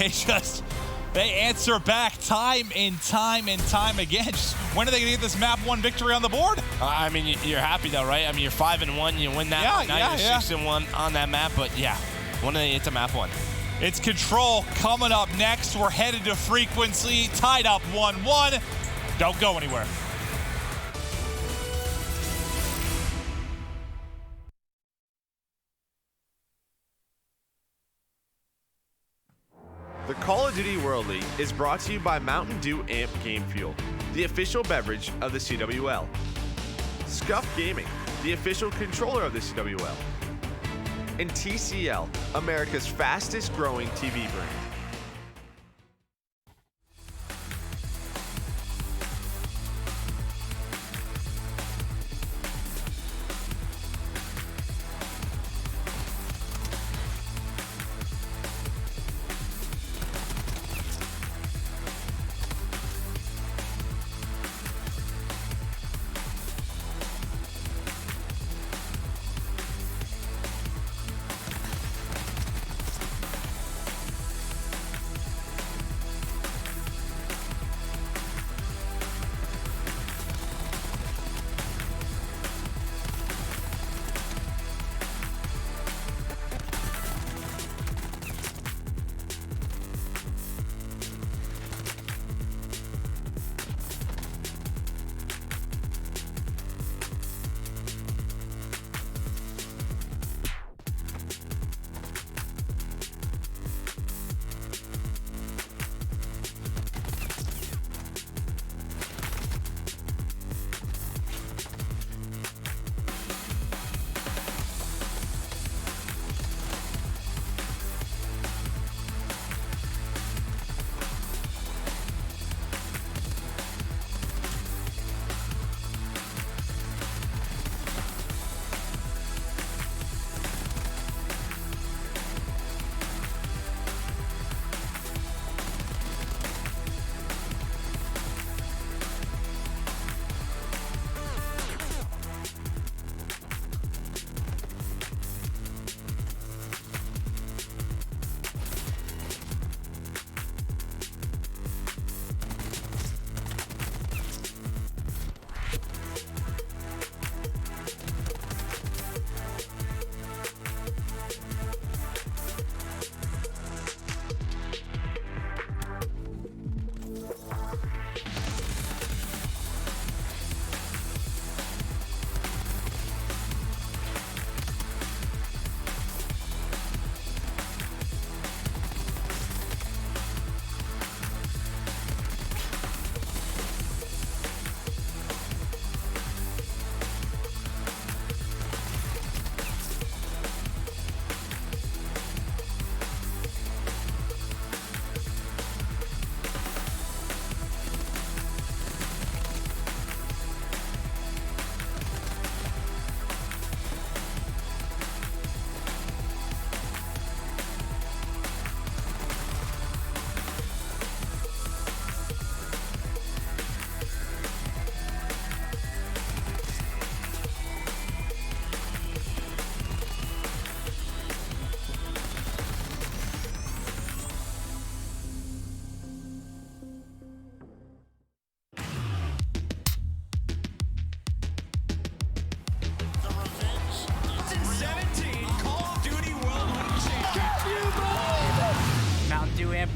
they answer back time and time and time again. Just, when are they gonna get this map 1 victory on the board? I mean, you're happy though, right? I mean, you're 5-1, you win that one. Now you're 6-1 on that map, but yeah, when do they get to map 1? It's Control coming up next. We're headed to Frequency, tied up 1-1. Don't go anywhere. The Call of Duty World League is brought to you by Mountain Dew Amp Game Fuel, the official beverage of the CWL. Scuff Gaming, the official controller of the CWL. And TCL, America's fastest growing TV brand.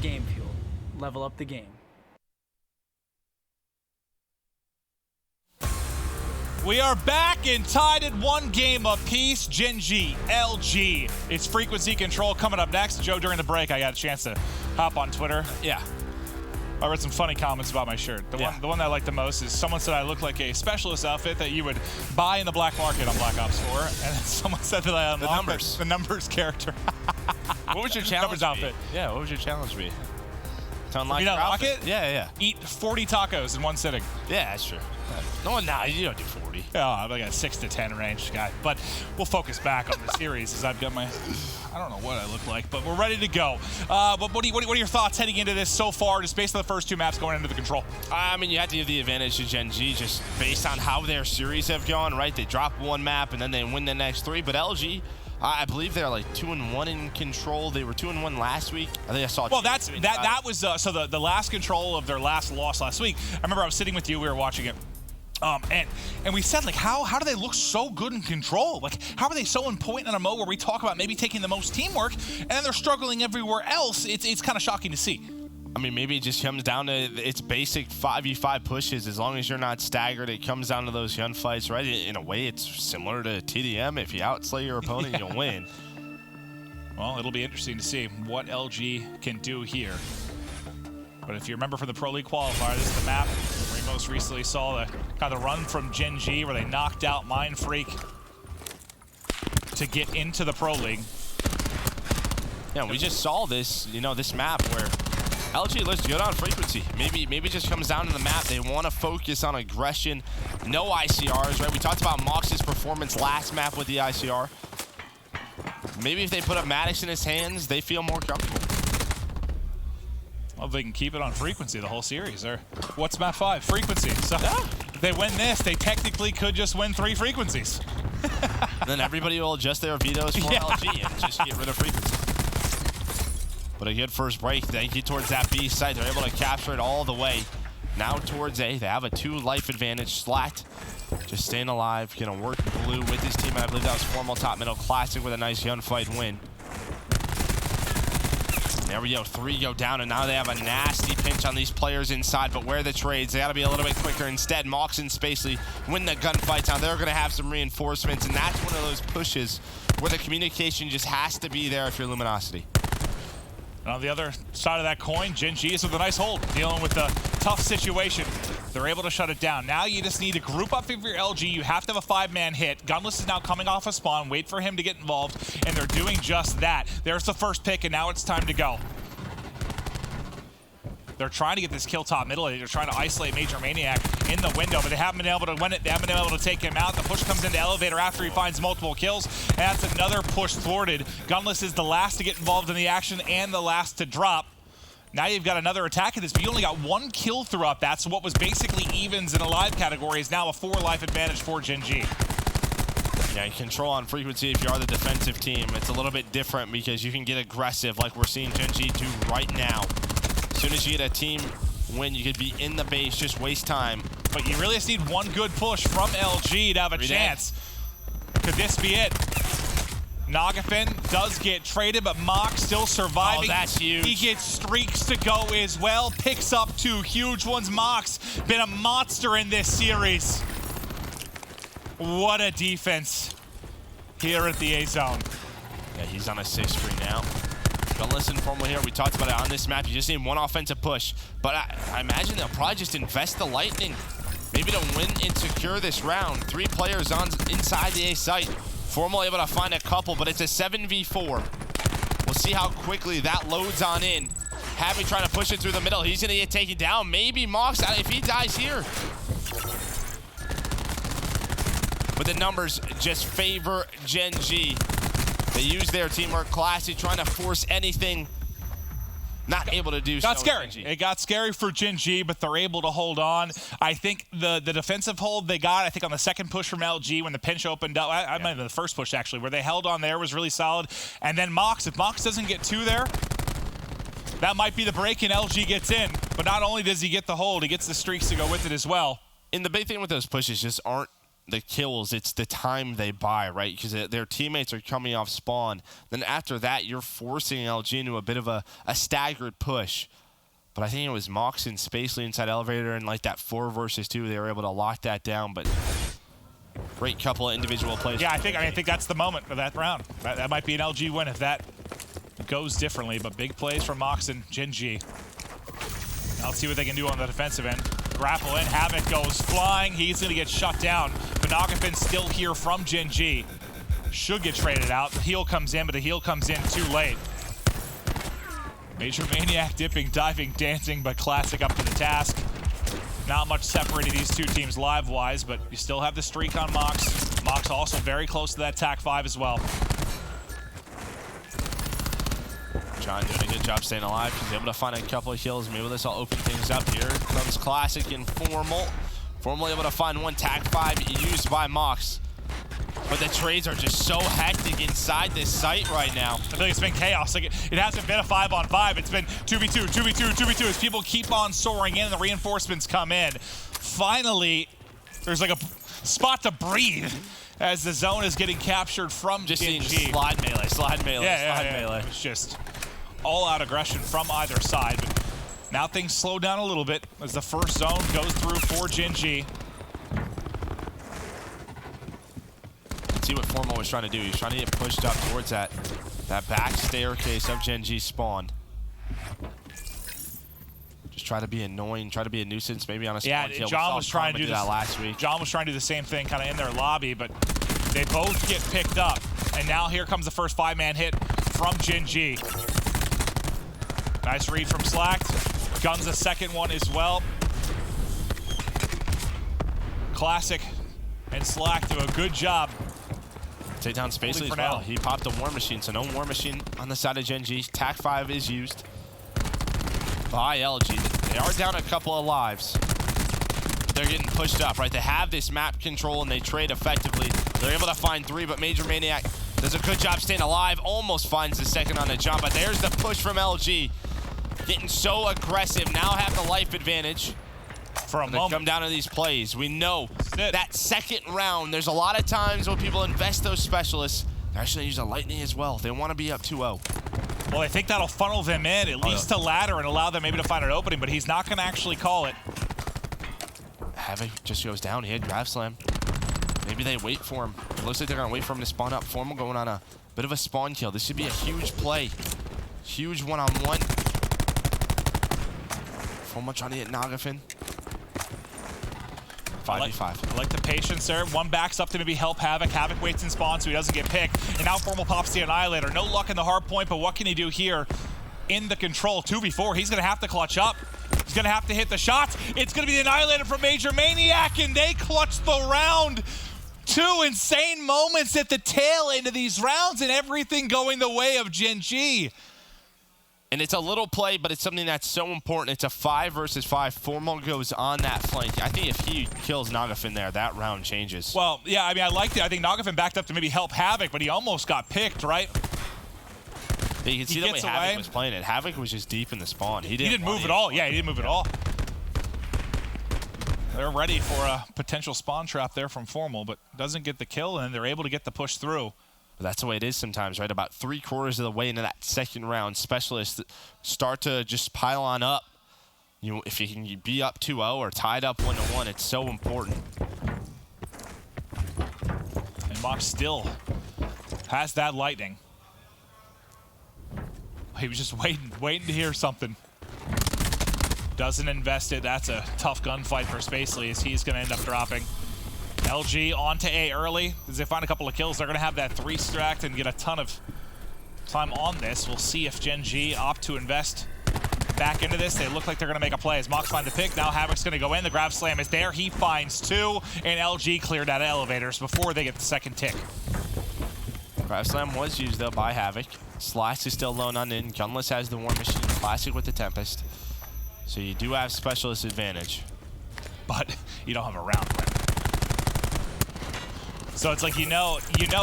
Game Fuel. Level up the game. We are back and tied at 1 game apiece. Gen.G, LG. It's frequency control coming up next. Joe, during the break, I got a chance to hop on Twitter. Yeah. I read some funny comments about my shirt. The one that I like the most is someone said I look like a specialist outfit that you would buy in the black market on Black Ops 4. And then someone said that I unlocked the numbers character. What was your challenge numbers outfit? Yeah, what would your challenge be? To unlock You your unlock outfit? it? Yeah. Eat 40 tacos in one sitting. Yeah, that's true. No, you don't do 40. Yeah, I'm like a 6 to 10 range guy. But we'll focus back on the series as I've got my... I don't know what I look like, but we're ready to go. But what are your thoughts heading into this so far, just based on the first 2 maps going into the control? I mean, you have to give the advantage to Gen.G just based on how their series have gone, right? They drop 1 map and then they win the next 3. But LG, I believe they're like 2-1 in control. They were 2-1 last week. I think I saw. Well, that was so the last control of their last loss last week. I remember I was sitting with you. We were watching it. And we said, like, how do they look so good in control? Like, how are they so in point in a mode where we talk about maybe taking the most teamwork, and then they're struggling everywhere else? It's kind of shocking to see. I mean, maybe it just comes down to its basic 5v5 pushes. As long as you're not staggered, it comes down to those gunfights, right? In a way, it's similar to TDM. If you outslay your opponent, you'll win. Well, it'll be interesting to see what LG can do here. But if you remember from the Pro League qualifier, this is the map where we most recently saw the kind of run from Gen.G where they knocked out Mind Freak to get into the Pro League. Yeah, we just saw this, this map where LG looks good on frequency. Maybe it just comes down to the map. They want to focus on aggression. No ICRs, right? We talked about Mox's performance last map with the ICR. Maybe if they put up Maddox in his hands, they feel more comfortable. Well, they can keep it on frequency the whole series. What's map 5? Frequency. So if they win this, they technically could just win 3 frequencies. And then everybody will adjust their vetoes for LG and just get rid of frequency. But a good first break. They get towards that B site. They're able to capture it all the way. Now towards A. They have a 2 life advantage. Slat just staying alive. Gonna work blue with his team. I believe that was Formal top middle. Classic with a nice gunfight win. There we go, 3 go down, and now they have a nasty pinch on these players inside, but where are the trades? They gotta be a little bit quicker. Instead, Mox and Spacely win the gunfights. Now they're gonna have some reinforcements, and that's one of those pushes where the communication just has to be there if you're Luminosity. And on the other side of that coin, Gen.G is with a nice hold, dealing with the tough situation. They're able to shut it down. Now you just need to group up if you're LG. You have to have a 5-man hit. Gunless is now coming off a spawn. Wait for him to get involved, and they're doing just that. There's the first pick, and now it's time to go. They're trying to get this kill top middle. They're trying to isolate Major Maniac in the window, but they haven't been able to win it. They haven't been able to take him out. The push comes into elevator after he finds multiple kills, and that's another push thwarted. Gunless is the last to get involved in the action and the last to drop. Now you've got another attack of this, but you only got 1 kill throughout that, so what was basically evens in a live category is now a 4 life advantage for Gen.G. Yeah, control on frequency if you are the defensive team. It's a little bit different because you can get aggressive like we're seeing Gen.G do right now. As soon as you get a team win, you could be in the base, just waste time. But you really just need 1 good push from LG to have a chance. Could this be it? Nagafin does get traded, but Mox still surviving. Oh, that's huge. He gets streaks to go as well. Picks up 2 huge ones. Mox been a monster in this series. What a defense here at the A zone. Yeah, he's on a 6 screen now. Don't listen formal here. We talked about it on this map. You just need 1 offensive push. But I imagine they'll probably just invest the Lightning. Maybe to win and secure this round. 3 players on inside the A site. Formal able to find a couple, but it's a 7v4. We'll see how quickly that loads on in. Happy trying to push it through the middle. He's gonna get taken down. Maybe Mox, if he dies here. But the numbers just favor Gen.G. They use their teamwork. Classy trying to force anything. Not able to do so. Got scary. It got scary for Gen.G, but they're able to hold on. I think the defensive hold they got, I think on the second push from LG when the pinch opened up, I might have been the first push actually, where they held on there was really solid. And then Mox, if Mox doesn't get 2 there, that might be the break and LG gets in. But not only does he get the hold, he gets the streaks to go with it as well. And the big thing with those pushes just aren't the kills, it's the time they buy, right? Because their teammates are coming off spawn. Then after that, you're forcing LG into a bit of a staggered push. But I think it was Mox and Spacely inside elevator and like that 4 versus 2, they were able to lock that down. But Great couple of individual plays. Yeah, I think that's the moment of that round. That might be an LG win if that goes differently, but big plays from Mox and Gen.G. Now let's see what they can do on the defensive end. Grapple in, Havoc goes flying. He's going to get shut down. Banagafin's still here from Gen.G. Should get traded out. The heal comes in, but the heal comes in too late. Major Maniac dipping, diving, dancing, but Classic up to the task. Not much separating these two teams live-wise, but you still have the streak on Mox. Mox also very close to that TAC 5 as well. John doing a good job staying alive. He's able to find a couple of kills. Maybe this will open things up. Here comes Classic and Formal. Formal able to find one TAC 5 used by Mox. But the trades are just so hectic inside this site right now. I feel like it's been chaos. Like it hasn't been a 5-on-5. It's been 2v2, 2v2, 2v2 as people keep on soaring in and the reinforcements come in. Finally, there's like a spot to breathe as the zone is getting captured from Just Gen.G. seeing slide melee, slide melee, slide melee. It's just all-out aggression from either side. But now things slow down a little bit as the first zone goes through for Gen.G. See what Formal was trying to do. He's trying to get pushed up towards that back staircase of Gen.G spawn. Just try to be annoying, try to be a nuisance, maybe on a spawn kill. John was trying to do that last week. John was trying to do the same thing kind of in their lobby, but they both get picked up. And now here comes the first 5-man hit from Gen.G. Nice read from Slacked. Guns a second one as well. Classic and Slack do a good job. Take down Spacely as well. He popped a War Machine, so no War Machine on the side of Gen.G. TAC 5 is used by LG. They are down a couple of lives. They're getting pushed up, right? They have this map control and they trade effectively. They're able to find 3, but Major Maniac does a good job staying alive. Almost finds the second on the jump, but there's the push from LG. Getting so aggressive, now have the life advantage. For a moment. Come down to these plays. We know that second round, there's a lot of times when people invest those specialists, they're actually use a lightning as well. They want to be up 2-0. Well, I think that'll funnel them in, at least to ladder and allow them maybe to find an opening, but he's not going to actually call it. Havoc just goes down. He had grab slam. Maybe they wait for him. It looks like they're going to wait for him to spawn up. Formal going on a bit of a spawn kill. This should be a huge play. Huge one-on-one. Formal trying to hit Nagafin. 5v5. I like the patience there. One backs up to maybe help Havoc. Havoc waits in spawn so he doesn't get picked. And now Formal pops the Annihilator. No luck in the hard point, but what can he do here in the control? 2v4. He's going to have to clutch up. He's going to have to hit the shots. It's going to be the Annihilator from Major Maniac, and they clutch the round. 2 insane moments at the tail end of these rounds, and everything going the way of Gen.G. And it's a little play, but it's something that's so important. It's a 5 versus 5. Formal goes on that flank. I think if he kills Nagafin there, that round changes. Well, yeah, I mean, I liked it. I think Nagafin backed up to maybe help Havoc, but he almost got picked, right? Yeah, you can see the way Havoc was playing it. Havoc was just deep in the spawn. He didn't move at all. Yeah, he didn't move at all. They're ready for a potential spawn trap there from Formal, but doesn't get the kill, and they're able to get the push through. But that's the way it is sometimes, right? About 3/4 of the way into that second round, specialists start to just pile on up. If you can be up 2-0 or tied up 1-1, it's so important. And Mox still has that lightning. He was just waiting to hear something. Doesn't invest it. That's a tough gunfight for Spacely as he's going to end up dropping. LG onto A early. As they find a couple of kills, they're going to have that 3 stacked and get a ton of time on this. We'll see if Gen.G opt to invest back into this. They look like they're going to make a play as Mox find the pick. Now Havoc's going to go in. The grab slam is there. He finds 2, and LG cleared out of elevators before they get the second tick. Grab slam was used, though, by Havoc. Slash is still alone on in. Gunless has the War Machine. Classic with the Tempest. So you do have specialist advantage. But you don't have a round win. So it's like, you know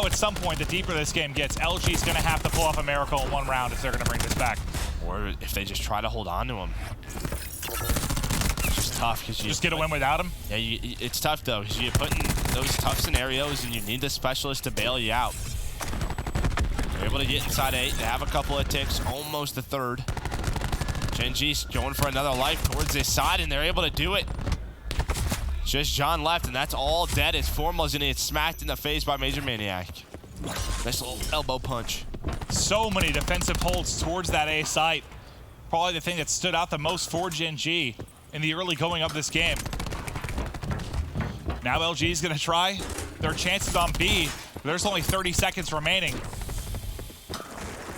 at some point, the deeper this game gets, LG's going to have to pull off a miracle in 1 round if they're going to bring this back. Or if they just try to hold on to him. It's just tough because you just get a win without him? Yeah, it's tough though because you put in those tough scenarios and you need the specialist to bail you out. They're able to get inside 8. They have a couple of ticks, almost the 3rd. Gen.G's going for another life towards this side, and they're able to do it. Just John left, and that's all dead as Formal's gonna get smacked in the face by Major Maniac. Nice little elbow punch. So many defensive holds towards that A site. Probably the thing that stood out the most for Gen.G in the early going of this game. Now LG is gonna try their chances on B. There's only 30 seconds remaining.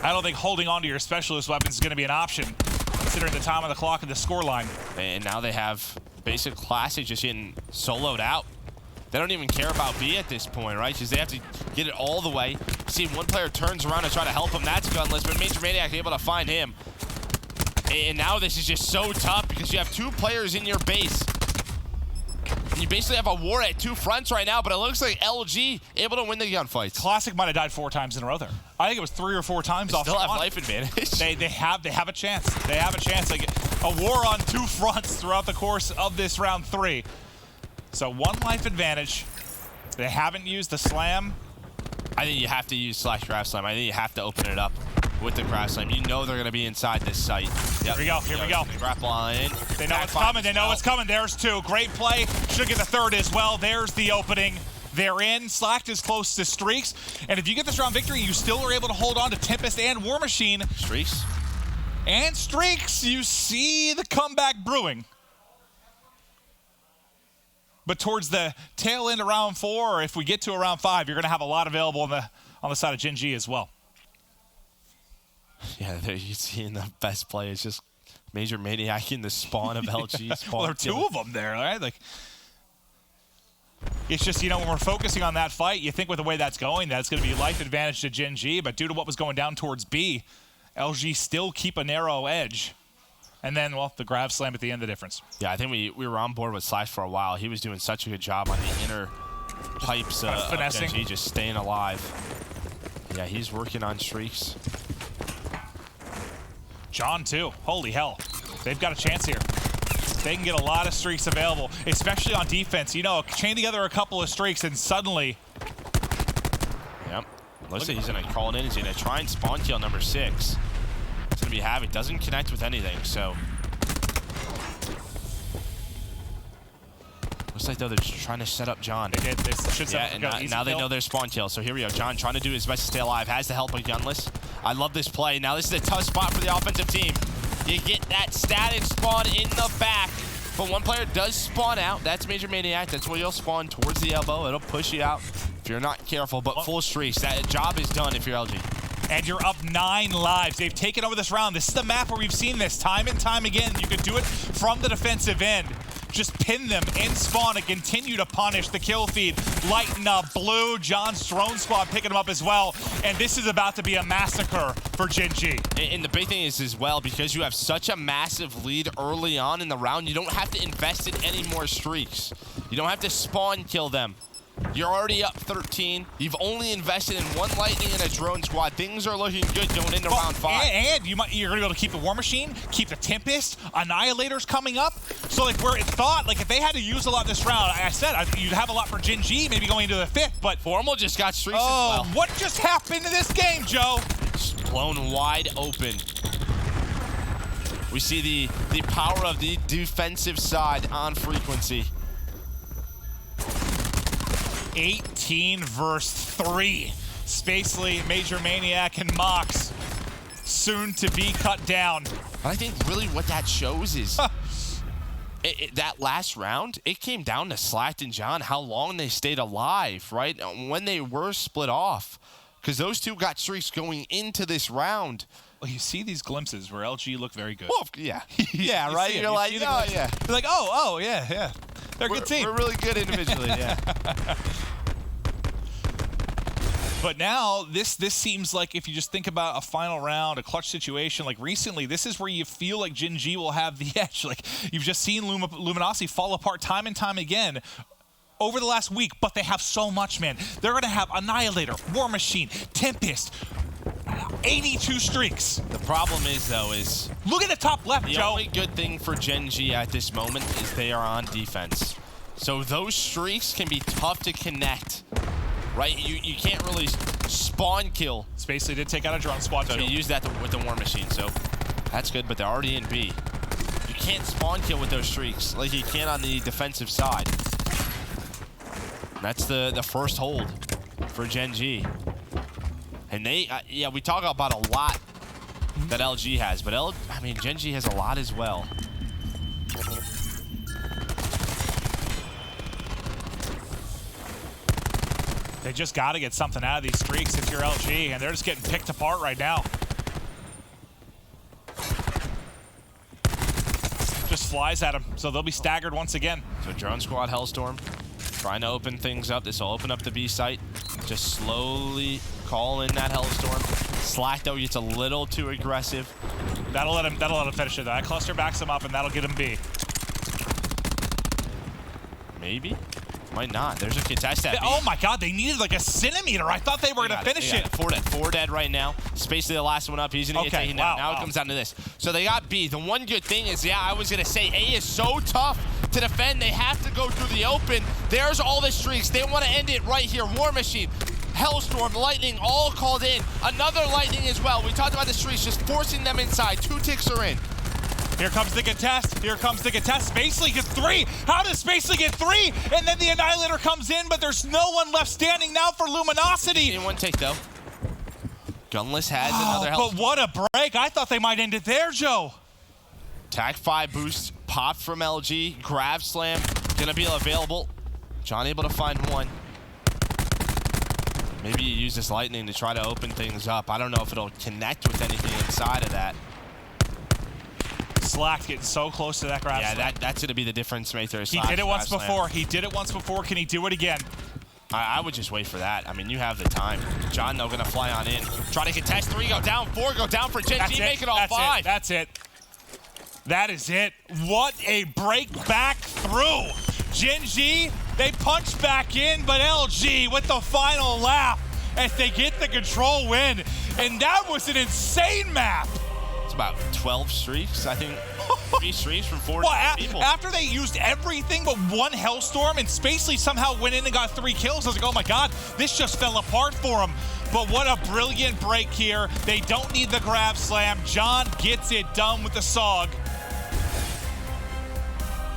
I don't think holding on to your specialist weapons is gonna be an option, considering the time on the clock and the scoreline. And now they have basic Classic just getting soloed out. They don't even care about B at this point, right? Because they have to get it all the way. See, one player turns around and try to help him. That's gunless, but Major Maniac able to find him. And now this is just so tough because you have 2 players in your base. You basically have a war at 2 fronts right now, but it looks like LG able to win the gunfights. Classic might have died 4 times in a row there. I think it was 3 or 4 times off. Still have life advantage. They have a chance. They have a chance. Like a war on 2 fronts throughout the course of this round 3. So 1 life advantage. They haven't used the slam. I think you have to use /grab slam. I think you have to open it up with the grab slam. You know they're going to be inside this site. Yep. Here we go. Here we go. Grapple on in. They know it's coming. They know it's coming. There's 2. Great play. Should get the 3rd as well. There's the opening. They're in. Slacked is close to Streaks. And if you get this round victory, you still are able to hold on to Tempest and War Machine. Streaks. And Streaks. You see the comeback brewing. But towards the tail end of round 4, or if we get to round 5, you're going to have a lot available on the side of Gen.G as well. Yeah, there you see the best play is just Major Maniac in the spawn of LG. Well, there are 2 of them there, right? Like, it's just, when we're focusing on that fight, you think with the way that's going, that's going to be life advantage to Gen.G, but due to what was going down towards B, LG still keep a narrow edge. And then, well, the grab slam at the end, the difference. Yeah, I think we were on board with Slash for a while. He was doing such a good job on the inner pipes of Gen.G, just staying alive. Yeah, he's working on Streaks. John, too. Holy hell. They've got a chance here. They can get a lot of streaks available, especially on defense. Chain together a couple of streaks and suddenly... Yep. Looks like he's going to call it in. He's going to try and spawn kill number 6. It's going to be Havoc. Doesn't connect with anything, so... Looks like, though, they're just trying to set up John. They did. They should set up now they know their spawn kill. So here we go. John trying to do his best to stay alive. Has the help of Gunless. I love this play. Now this is a tough spot for the offensive team. You get that static spawn in the back. But one player does spawn out. That's Major Maniac. That's where you'll spawn towards the elbow. It'll push you out if you're not careful. But full streaks. That job is done if you're LG. And you're up 9 lives. They've taken over this round. This is the map where we've seen this time and time again. You can do it from the defensive end. Just pin them in spawn and continue to punish the kill feed. Lighten up Blue. John's drone squad picking them up as well. And this is about to be a massacre for Gen.G. And the big thing is as well, because you have such a massive lead early on in the round, you don't have to invest in any more streaks. You don't have to spawn kill them. You're already up 13. You've only invested in 1 lightning and a drone squad. Things are looking good going into round 5. And you're going to be able to keep the War Machine, keep the Tempest, Annihilator's coming up. So like where it thought, like if they had to use a lot this round, I said you'd have a lot for Gen.G, maybe going into the 5th, but Formal just got streaks as well. What just happened in this game, Joe? Just blown wide open. We see the power of the defensive side on frequency. 18 versus 3. Spacely, Major Maniac, and Mox soon to be cut down. I think really what that shows is that last round, it came down to Slacked and John, how long they stayed alive, right? When they were split off. Because those 2 got streaks going into this round. Well, you see these glimpses where LG look very good. Well, yeah. Yeah, right? You're like, oh, yeah. You're like, oh, yeah, yeah. They're a good team. We're really good individually, yeah. But now, this seems like if you just think about a final round, a clutch situation, like recently, this is where you feel like Gen.G will have the edge. Like, you've just seen Luminosity fall apart time and time again over the last week, but they have so much, man. They're going to have Annihilator, War Machine, Tempest, 82 streaks. The problem is, though, look at the top left, Joe. The only good thing for Gen.G at this moment is they are on defense. So those streaks can be tough to connect, right? You can't really spawn kill. Spacely did take out a drone squad, so too. You use that with the War Machine, so that's good, but they're already in B. You can't spawn kill with those streaks like you can on the defensive side. That's the first hold for Gen.G. And they, yeah, we talk about a lot that LG has, but I mean, Gen.G has a lot as well. They just got to get something out of these streaks if you're LG, and they're just getting picked apart right now. Just flies at them, so they'll be staggered once again. So drone squad Hellstorm trying to open things up. This will open up the B site. Just slowly call in that Hellstorm. Slack though gets a little too aggressive. That'll let him finish it. That cluster backs him up, and that'll get him B. Maybe. Might not. There's a contest at B. Oh my God, they needed like a centimeter. I thought they were going to finish it. 4 dead right now. Spacely the last one up. He's going to get taken down. Now it comes down to this. So they got B. The one good thing is, yeah, I was going to say A is so tough to defend. They have to go through the open. There's all the streaks. They want to end it right here. War Machine, Hellstorm, Lightning, all called in. Another Lightning as well. We talked about the streaks, just forcing them inside. 2 ticks are in. Here comes the contest. Here comes the contest. Spacely gets 3. How does Spacely get 3? And then the Annihilator comes in, but there's no one left standing now for Luminosity. In one take, though. Gunless has another health. But what a break. I thought they might end it there, Joe. Tac 5 boost popped from LG. Grab slam gonna be available. John able to find one. Maybe you use this Lightning to try to open things up. I don't know if it'll connect with anything inside of that. Slack getting so close to that grab slam. Yeah, that's gonna be the difference maker. He did it once before. He did it once before. Can he do it again? I would just wait for that. I mean, you have the time. John, though, gonna fly on in. Try to contest 3, go down 4, go down for Gen.G, make it all 5. That's it. That is it. What a break back through. Gen.G, they punch back in, but LG with the final lap as they get the control win. And that was an insane map. It's about 12 streaks, I think. 3 streaks from 4 people. After they used everything but one Hellstorm and Spacely somehow went in and got 3 kills, I was like, oh my God, this just fell apart for them. But what a brilliant break here. They don't need the grab slam. John gets it done with the SOG.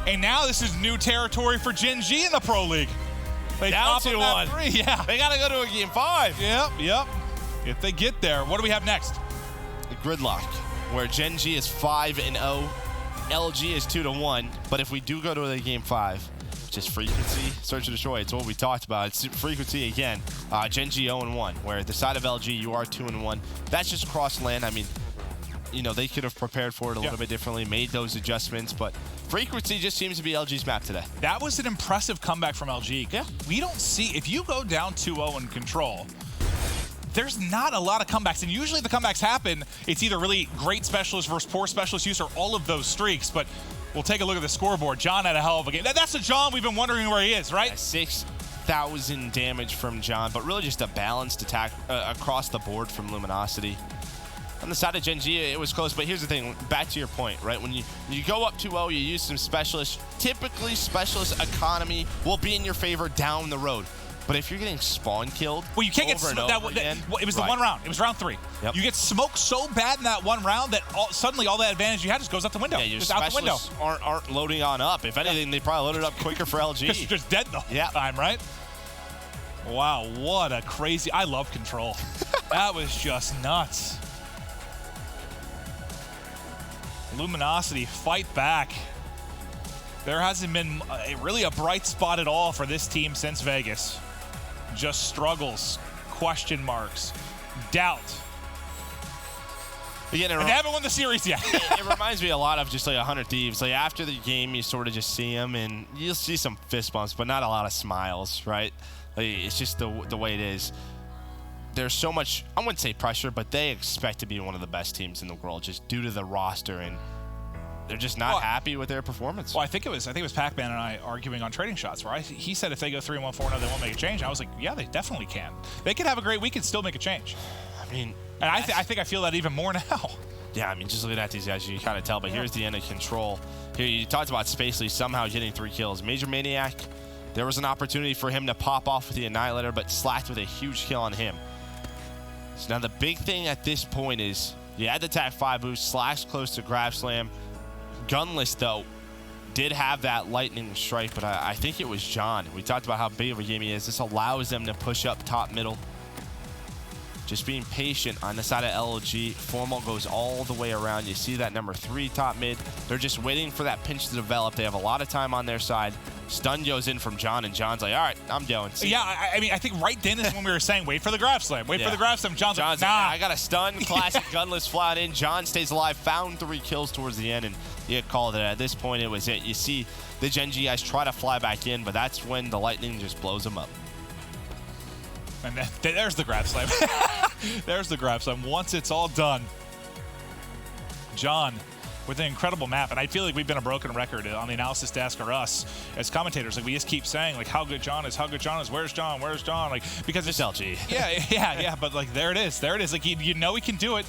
And now this is new territory for Gen.G in the Pro League. They down 2-1. 3, yeah. They gotta go to a game 5. Yep. If they get there, what do we have next? The Gridlock, where Gen.G is 5-0. LG is 2-1, but if we do go to the game 5, which is frequency, search and destroy, it's what we talked about. It's frequency again. Gen.G 0-1, where the side of LG you are 2-1. That's just cross land. I mean, you know, they could have prepared for it a little bit differently, made those adjustments, but frequency just seems to be LG's map today. That was an impressive comeback from LG. Yeah. We don't see, if you go down 2-0 in control, there's not a lot of comebacks, and usually the comebacks happen, it's either really great specialist versus poor specialist use or all of those streaks, but we'll take a look at the scoreboard. John had a hell of a game. That's the John we've been wondering where he is, right? Yeah, 6,000 damage from John, but really just a balanced attack across the board from Luminosity. On the side of Gen.G, it was close, but here's the thing, back to your point, right? When you go up 2-0, you use some specialists. Typically, specialist economy will be in your favor down the road. But if you're getting spawn killed, well, you can't get it was the one round. It was round 3. Yep. You get smoked so bad in that one round that suddenly all that advantage you had just goes out the window. Yeah, your just out the window. Aren't loading on up. If anything, they probably loaded up quicker for LG. Because you're just dead the whole time, right? Wow, what a crazy! I love control. That was just nuts. Luminosity fight back. There hasn't been really a bright spot at all for this team since Vegas. Just struggles, question marks, doubt. Again, and they haven't won the series yet. It reminds me a lot of just like 100 Thieves. Like after the game, you sort of just see them and you'll see some fist bumps, but not a lot of smiles, right? Like, it's just the way it is. There's so much, I wouldn't say pressure, but they expect to be one of the best teams in the world just due to the roster, and they're just not happy with their performance. Well, I think it was Pac-Man and I arguing on trading shots, where he said if they go 3-1-4-0, they won't make a change. I was like, yeah, they definitely can. They could have a great week and still make a change. I mean, and I think I feel that even more now. Yeah, I mean, just looking at these guys, you kind of tell. But here's the end of control. Here, you talked about Spacely somehow getting 3 kills. Major Maniac, there was an opportunity for him to pop off with the Annihilator, but slacked with a huge kill on him. So now the big thing at this point is you had the Tac 5 boost, Slack's close to grab slam. Gunless, though, did have that lightning strike, but I think it was John. We talked about how big of a game he is. This allows them to push up top middle. Just being patient on the side of LG. Formal goes all the way around. You see that number 3 top mid. They're just waiting for that pinch to develop. They have a lot of time on their side. Stun goes in from John, and John's like, all right, I'm going. See? Yeah, I mean, I think right then is when we were saying, wait for the grab slam. Wait for the grab slam. John's like, nah. I got a stun. Classic gunless flat in. John stays alive. Found 3 kills towards the end, and you called it. At this point, it was it. You see the Gen.G guys try to fly back in, but that's when the lightning just blows them up. And there's the grab slam. There's the grab slam. Once it's all done, John with an incredible map. And I feel like we've been a broken record on the analysis desk or us as commentators. Like, we just keep saying, like, how good John is, where's John, Like, because it's LG. Yeah. But, like, there it is. Like, you know he can do it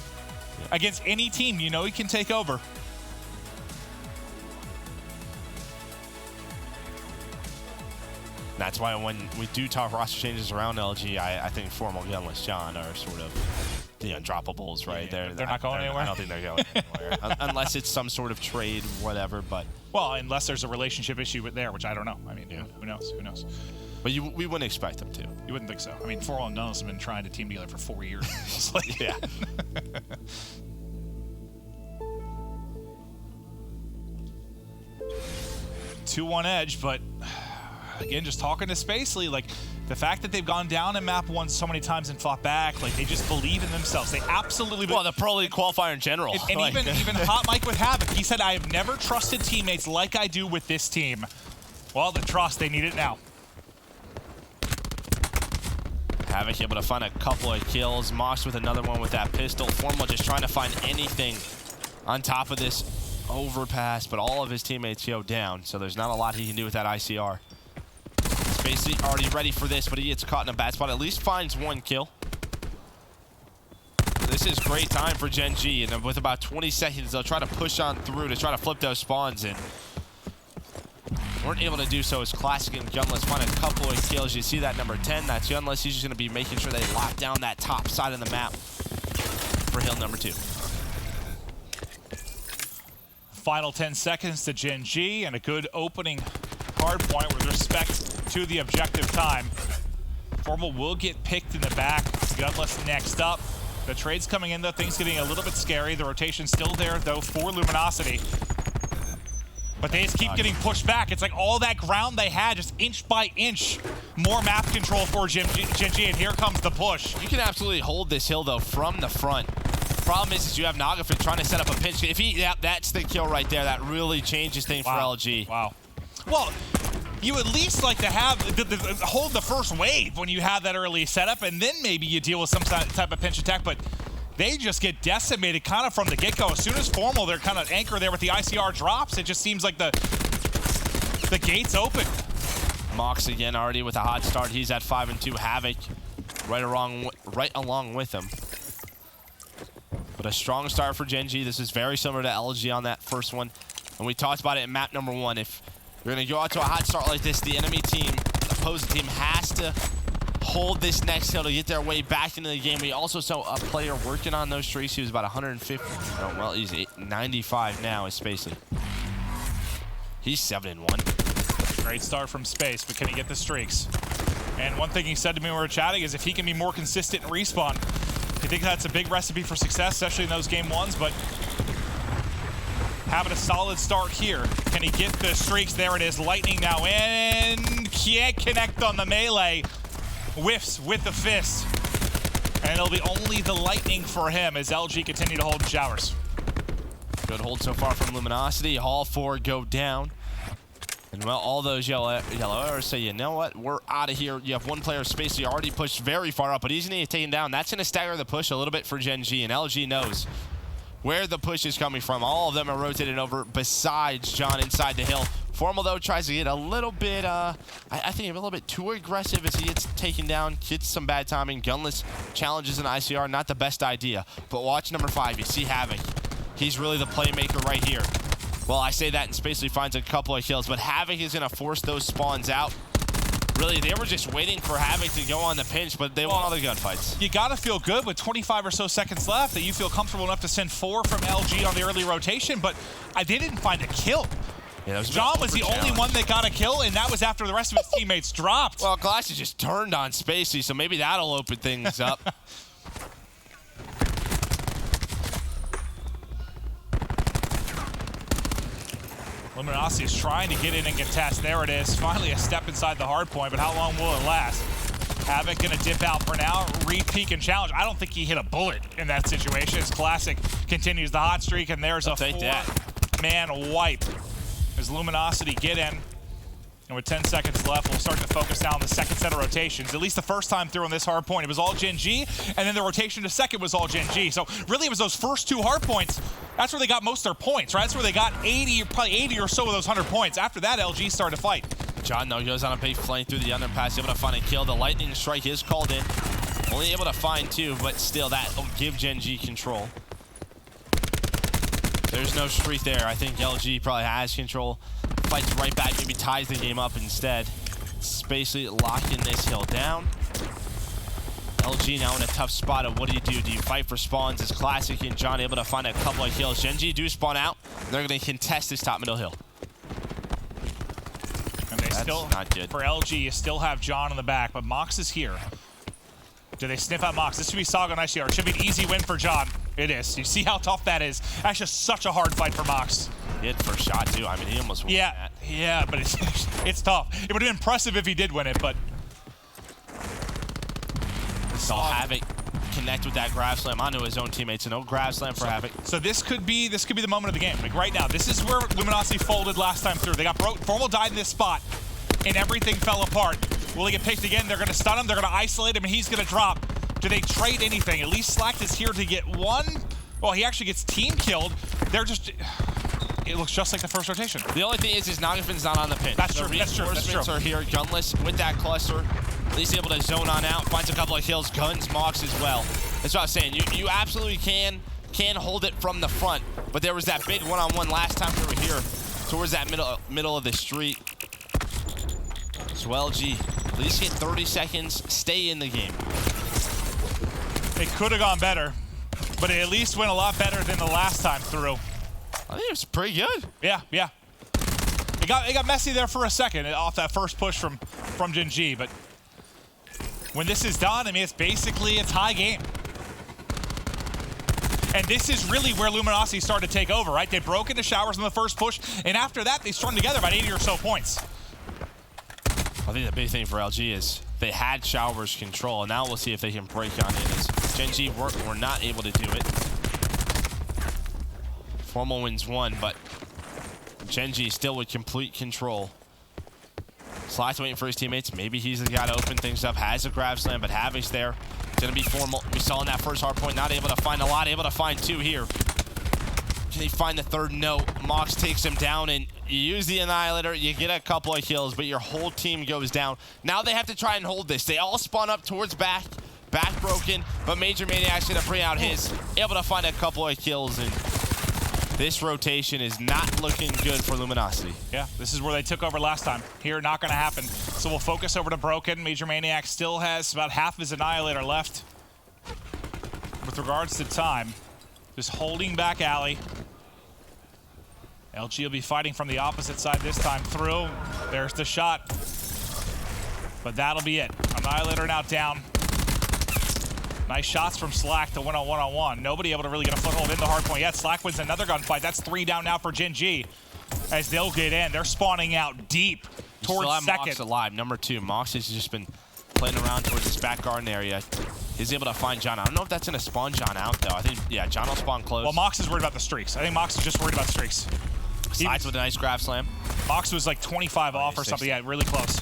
against any team. You know he can take over. That's why when we do talk roster changes around LG, I think Formal Gunless John are sort of the undroppables, right? Yeah, they're not going anywhere? I don't think they're going anywhere. Unless it's some sort of trade, whatever, but... Well, unless there's a relationship issue with there, which I don't know. I mean, who knows? But we wouldn't expect them to. You wouldn't think so. I mean, For All Unknowns have been trying to team together for 4 years. It's like, yeah. 2-1 edge, but... Again, just talking to Spacely, like, the fact that they've gone down in map 1 so many times and fought back, like, they just believe in themselves. They absolutely... Well, the Pro League qualifier in general. And like, even Hot Mike with Havoc, he said, I have never trusted teammates like I do with this team. Well, the trust, they need it now. Havoc able to find a couple of kills. Mox with another one with that pistol. Formal just trying to find anything on top of this overpass, but all of his teammates go down, so there's not a lot he can do with that ICR. Basically already ready for this, but he gets caught in a bad spot. At least finds 1 kill. This is great time for Gen.G, and with about 20 seconds, they'll try to push on through to try to flip those spawns in. Weren't able to do so as Classic and Gunless find a couple of kills. You see that number 10, that's Gunless. He's just going to be making sure they lock down that top side of the map for hill number 2. Final 10 seconds to Gen.G, and a good opening hard point with respect to the objective time. Formal will get picked in the back. Gunless next up. The trade's coming in, though. Things getting a little bit scary. The rotation's still there, though, for Luminosity. But they just keep getting pushed back. It's like all that ground they had, just inch by inch. More map control for Gen.G, and here comes the push. You can absolutely hold this hill, though, from the front. Problem is you have Nagafin trying to set up a pinch. If that's the kill right there. That really changes things for LG. Wow. Well, you at least like to have hold the first wave when you have that early setup, and then maybe you deal with some type of pinch attack, but they just get decimated kind of from the get-go. As soon as Formal, they're kind of anchored there with the ICR drops, it just seems like the gate's open. Mox again already with a hot start. He's at 5-2. Havoc right along with him. But a strong start for Gen.G. This is very similar to LG on that first one. And we talked about it in map number 1. If you're going to go out to a hot start like this, the enemy team, opposing team, has to hold this next hill to get their way back into the game. We also saw a player working on those streaks. He was about 150. Oh, well, he's 95 now, is Spacely. He's 7-1. Great start from Space, but can he get the streaks? And one thing he said to me when we were chatting is if he can be more consistent in respawn, I think that's a big recipe for success, especially in those game 1s, but having a solid start here. Can he get the streaks? There it is. Lightning now in. Can't connect on the melee. Whiffs with the fist. And it'll be only the lightning for him as LG continue to hold in showers. Good hold so far from Luminosity. All 4 go down. And well, all those yellow arrows say, you know what? We're out of here. You have one player space. You already pushed very far up, but he's going to get taken down. That's going to stagger the push a little bit for Gen.G, and LG knows where the push is coming from. All of them are rotated over besides John inside the hill. Formal, though, tries to get a little bit, I think a little bit too aggressive as he gets taken down, gets some bad timing. Gunless challenges an ICR, not the best idea. But watch number 5, you see Havoc. He's really the playmaker right here. Well, I say that and Spacely finds a couple of kills, but Havoc is going to force those spawns out. Really, they were just waiting for Havoc to go on the pinch, but they want all the gunfights. You got to feel good with 25 or so seconds left that you feel comfortable enough to send 4 from LG on the early rotation, but they didn't find a kill. Yeah, John was the only one that got a kill, and that was after the rest of his teammates dropped. Well, Glassy just turned on Spacey, so maybe that'll open things up. Luminosity is trying to get in and contest. There it is. Finally a step inside the hard point, but how long will it last? Havoc gonna dip out for now. Re-peek and challenge. I don't think he hit a bullet in that situation. It's Classic continues the hot streak, and there's a four-man wipe as Luminosity get in. And with 10 seconds left, we'll start to focus now on the second set of rotations. At least the first time through on this hard point, it was all Gen.G, and then the rotation to second was all Gen.G. So really, it was those first two hard points. That's where they got most of their points, right? That's where they got 80, probably 80 or so of those 100 points. After that, LG started to fight. John, though, goes on a big flame through the underpass, able to find a kill. The lightning strike is called in. Only able to find two, but still, that will give Gen.G control. There's no streak there. I think LG probably has control. Fights right back, maybe ties the game up instead. Spacey locking this hill down. LG now in a tough spot of what do? Do you fight for spawns? Is Classic and John able to find a couple of kills? Gen.G do spawn out. They're going to contest this top middle hill. And they That's still, not good. For LG, you still have John in the back, but Mox is here. Do they sniff out Mox? This should be Saga nice here. It should be an easy win for John. It is. You see how tough that is. That's just such a hard fight for Mox. He hit first shot, too. I mean, he almost won that. Yeah, but it's tough. It would have been impressive if he did win it, but... Saw Havoc connect with that grab slam onto his own teammates. No grab slam for Havoc. So this could be the moment of the game. Like right now, this is where Luminosity folded last time through. They got broke. Formal died in this spot, and everything fell apart. Will he get picked again? They're going to stun him. They're going to isolate him, and he's going to drop. Do they trade anything? At least Slacked is here to get one. Well, he actually gets team killed. They're just... It looks just like the first rotation. The only thing is Nagafin's not on the pin. That's true. That's true. Reinforcements are here, gunless with that cluster. At least able to zone on out, finds a couple of kills, guns, Mox as well. That's what I was saying. You absolutely can hold it from the front, but there was that big one-on-one last time we were here towards that middle of the street. So LG, at least get 30 seconds, stay in the game. It could have gone better, but it at least went a lot better than the last time through. I think it was pretty good. Yeah. It got messy there for a second off that first push from Gen.G, but when this is done, I mean, it's high game. And this is really where Luminosity started to take over, right? They broke into showers in the first push, and after that, they strung together about 80 or so points. I think the big thing for LG is they had showers control, and now we'll see if they can break on it. As Gen.G were not able to do it. Formal wins one, but Gen.G still with complete control. Slack's waiting for his teammates. Maybe he's the guy to open things up. Has a grab slam, but Havoc's there. It's going to be Formal. We saw in that first hard point, not able to find a lot, able to find two here. Can he find the third? No. Mox takes him down, and you use the Annihilator. You get a couple of kills, but your whole team goes down. Now they have to try and hold this. They all spawn up towards back broken, but Major Maniac's going to bring out his. Able to find a couple of kills, and this rotation is not looking good for Luminosity. Yeah, this is where they took over last time. Here, not going to happen. So we'll focus over to Broken. Major Maniac still has about half his Annihilator left. With regards to time, just holding back Alley. LG will be fighting from the opposite side this time through. There's the shot. But that'll be it. Annihilator now down. Nice shots from Slack to win on one-on-one. Nobody able to really get a foothold in the hard point yet. Slack wins another gunfight. That's 3 down now for Gen.G. As they'll get in. They're spawning out deep towards second. Mox alive, number 2. Mox has just been playing around towards this back garden area. He's able to find John. I don't know if that's going to spawn John out, though. I think, yeah, John will spawn close. Well, Mox is worried about the streaks. I think Mox is just worried about streaks. Slides with a nice grab slam. Mox was like 25 off or something. Yeah, really close.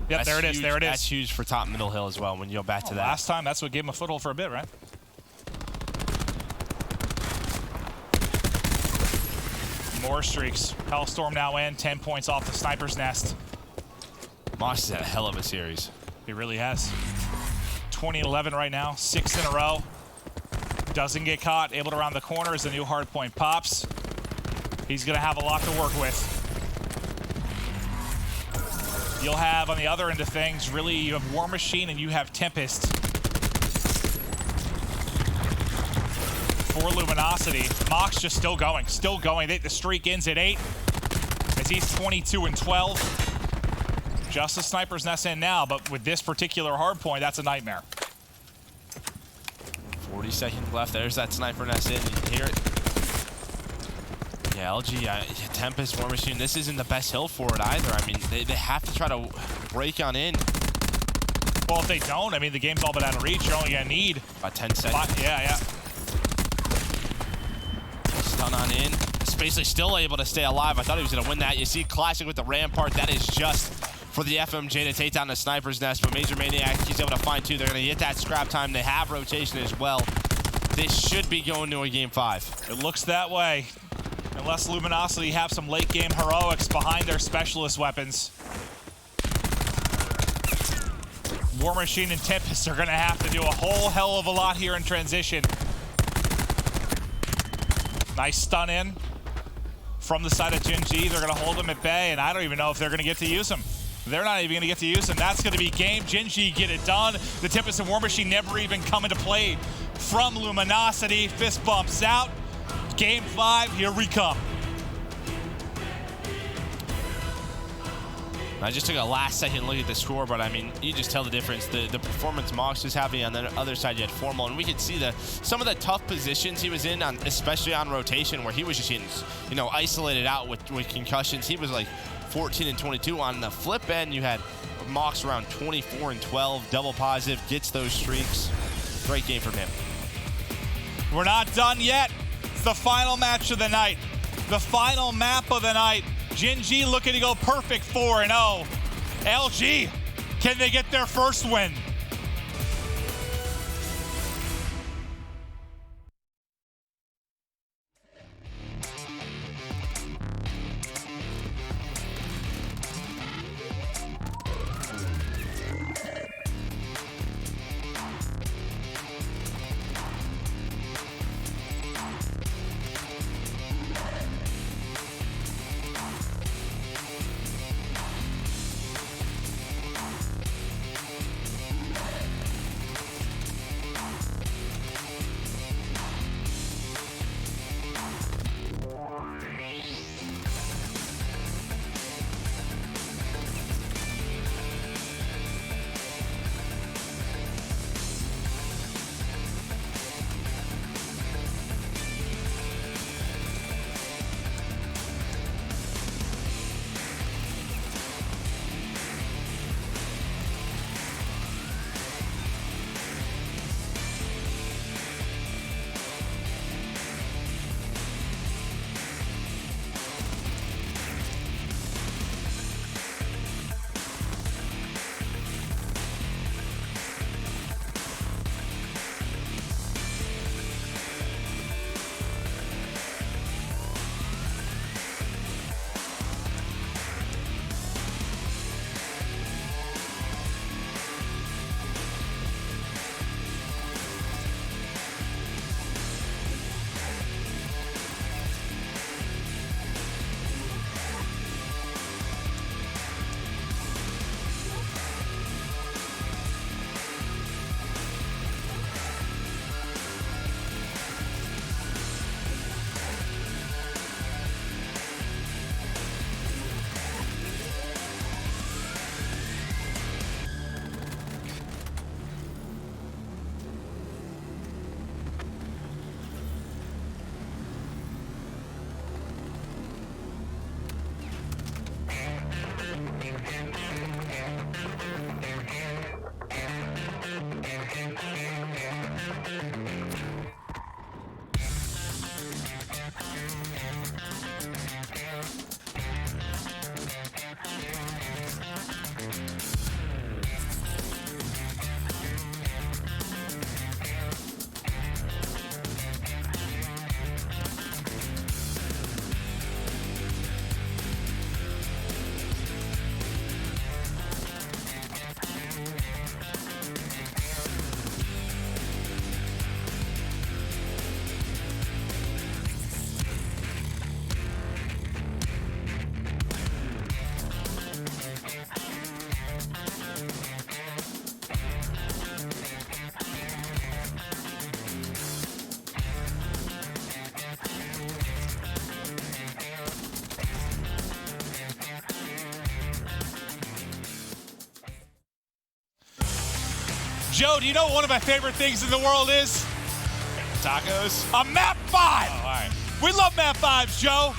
Yep, there it is. There it is. That's huge for top middle hill as well when you go back to that. Last time, that's what gave him a foothold for a bit, right? More streaks. Hellstorm now in. 10 points off the sniper's nest. Mox has had a hell of a series. He really has. 20-11 right now. 6 in a row. Doesn't get caught. Able to round the corner as the new hard point pops. He's going to have a lot to work with. You'll have, on the other end of things, really, you have War Machine and you have Tempest. For Luminosity. Mox just still going. The streak ends at 8. Gen.G's 22 and 12. Just a sniper's nest in now, but with this particular hard point, that's a nightmare. 40 seconds left. There's that sniper nest in. You can hear it. Yeah, LG, Tempest, War Machine, this isn't the best hill for it either. I mean, they have to try to break on in. Well, if they don't, I mean, the game's all but out of reach. You're only going to need about 10 seconds. Yeah. Stun on in. Spacely still able to stay alive. I thought he was going to win that. You see Classic with the Rampart. That is just for the FMJ to take down the sniper's nest. But Major Maniac, he's able to find two. They're going to get that scrap time. They have rotation as well. This should be going to a game 5. It looks that way. Unless Luminosity have some late game heroics behind their specialist weapons. War Machine and Tempest are going to have to do a whole hell of a lot here in transition. Nice stun in from the side of Gen.G. They're going to hold them at bay, and I don't even know if they're going to get to use them. They're not even going to get to use them. That's going to be game. Gen.G get it done. The Tempest and War Machine never even come into play from Luminosity. Fist bumps out. Game 5, here we come. I just took a last second look at the score, but I mean, you just tell the difference. The performance Mox was having on the other side, you had Formal, and we could see some of the tough positions he was in, especially on rotation, where he was just getting, isolated out with concussions. He was like 14 and 22. On the flip end, you had Mox around 24 and 12, double positive, gets those streaks. Great game from him. We're not done yet. It's the final match of the night. The final map of the night. Gen.G looking to go perfect 4-0. LG, can they get their first win? Joe, do you know what one of my favorite things in the world is? Tacos? A map 5! Oh, all right. We love map 5s, Joe.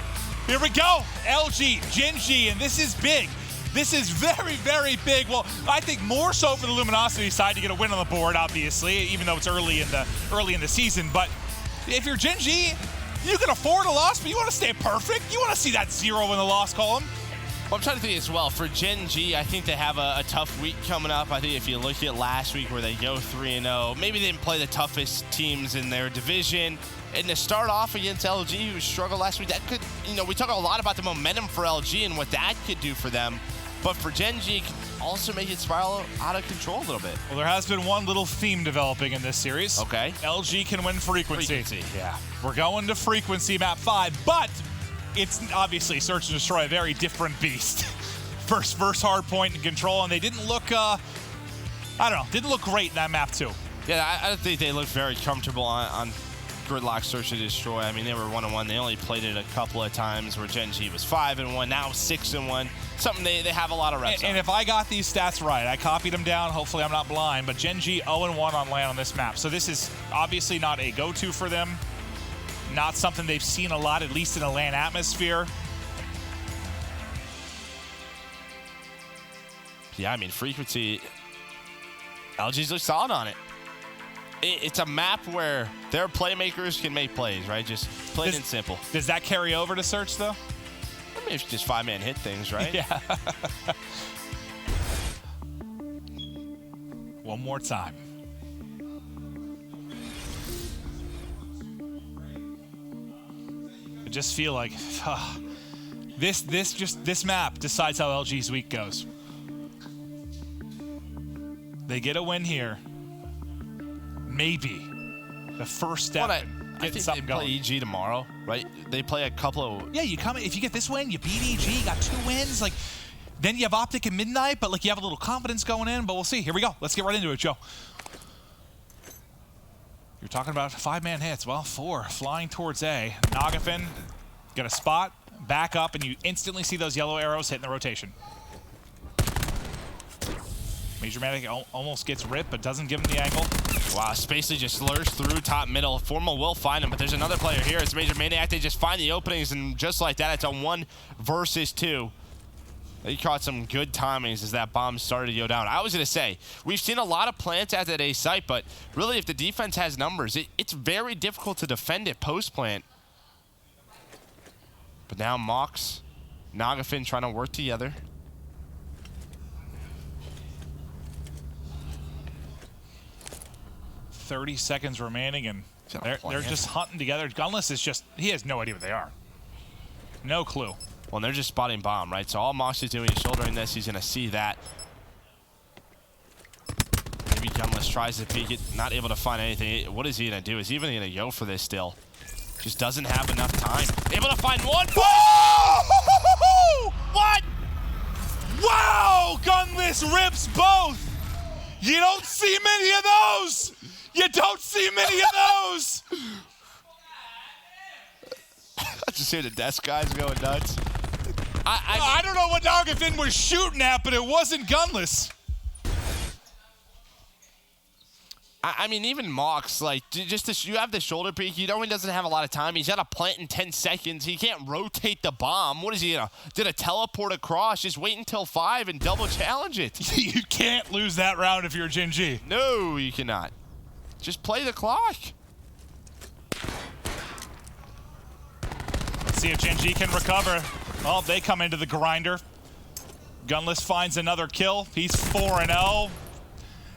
Here we go. LG, Gen.G, and this is big. This is very, very big. Well, I think more so for the Luminosity side to get a win on the board, obviously, even though it's early in the season. But if you're Gen.G, you can afford a loss, but you want to stay perfect. You want to see that 0 in the loss column. Well, I'm trying to think as well. For Gen.G, I think they have a tough week coming up. I think if you look at last week where they go 3-0, maybe they didn't play the toughest teams in their division. And to start off against LG, who struggled last week, that could, we talk a lot about the momentum for LG and what that could do for them. But for Gen.G, it can also make it spiral out of control a little bit. Well, there has been one little theme developing in this series. Okay. LG can win frequency. Yeah. We're going to frequency map 5, but it's obviously Search and Destroy, a very different beast. First hard point and control, and they didn't look, didn't look great in that map 2. Yeah, I don't think they looked very comfortable on Gridlock Search and Destroy. I mean, they were 1-1. They only played it a couple of times where Gen.G was 5-1, now 6-1. Something they have a lot of reps on. And if I got these stats right, I copied them down. Hopefully I'm not blind, but Gen.G 0-1 on LAN on this map. So this is obviously not a go-to for them. Not something they've seen a lot, at least in a LAN atmosphere. Yeah, I mean, frequency, LG's look solid on it. It's a map where their playmakers can make plays, right? Just plain and simple. Does that carry over to Search, though? I mean, it's just 5-man hit things, right? Yeah. One more time. I just feel like this map decides how LG's week goes. They get a win here. Maybe the first step. Well, I think they play EG tomorrow, right? They play a couple of... Yeah, if you get this win, you beat EG, you got 2 wins. Like, then you have Optic and Midnight, but like you have a little confidence going in. But we'll see. Here we go. Let's get right into it, Joe. You're talking about 5-man hits. Well, 4 flying towards A. Nagafin got a spot, back up, and you instantly see those yellow arrows hitting the rotation. Major Manic almost gets ripped, but doesn't give him the angle. Wow, Spacely just slurs through top middle. Formal will find him, but there's another player here. It's Major Maniac. They just find the openings, and just like that, it's a 1 versus 2. He caught some good timings as that bomb started to go down. I was going to say, we've seen a lot of plants at that A site, but really, if the defense has numbers, it's very difficult to defend it post-plant. But now Mox, Nagafin trying to work together. .30 seconds remaining, and they're just hunting together. Gunless is just, he has no idea what they are. No clue. Well, they're just spotting bomb, right? So all Mox is doing is shouldering this. He's going to see that. Maybe Gunless tries to peek it, not able to find anything. What is he going to do? Is he even going to go for this still? Just doesn't have enough time. Able to find one. Whoa! What? Wow! Gunless rips both. You don't see many of those. You don't see many of those! I just hear the desk guys going nuts. I don't know what Nagafin was shooting at, but it wasn't Gunless. I mean, even Mox, like, you have the shoulder peek. You know he doesn't have a lot of time. He's got a plant in 10 seconds. He can't rotate the bomb. What is he, did a teleport across? Just wait until 5 and double challenge it. You can't lose that round if you're Gen.G. No, you cannot. Just play the clock. Let's see if Gen.G can recover. Oh, they come into the grinder. Gunless finds another kill. He's 4-0.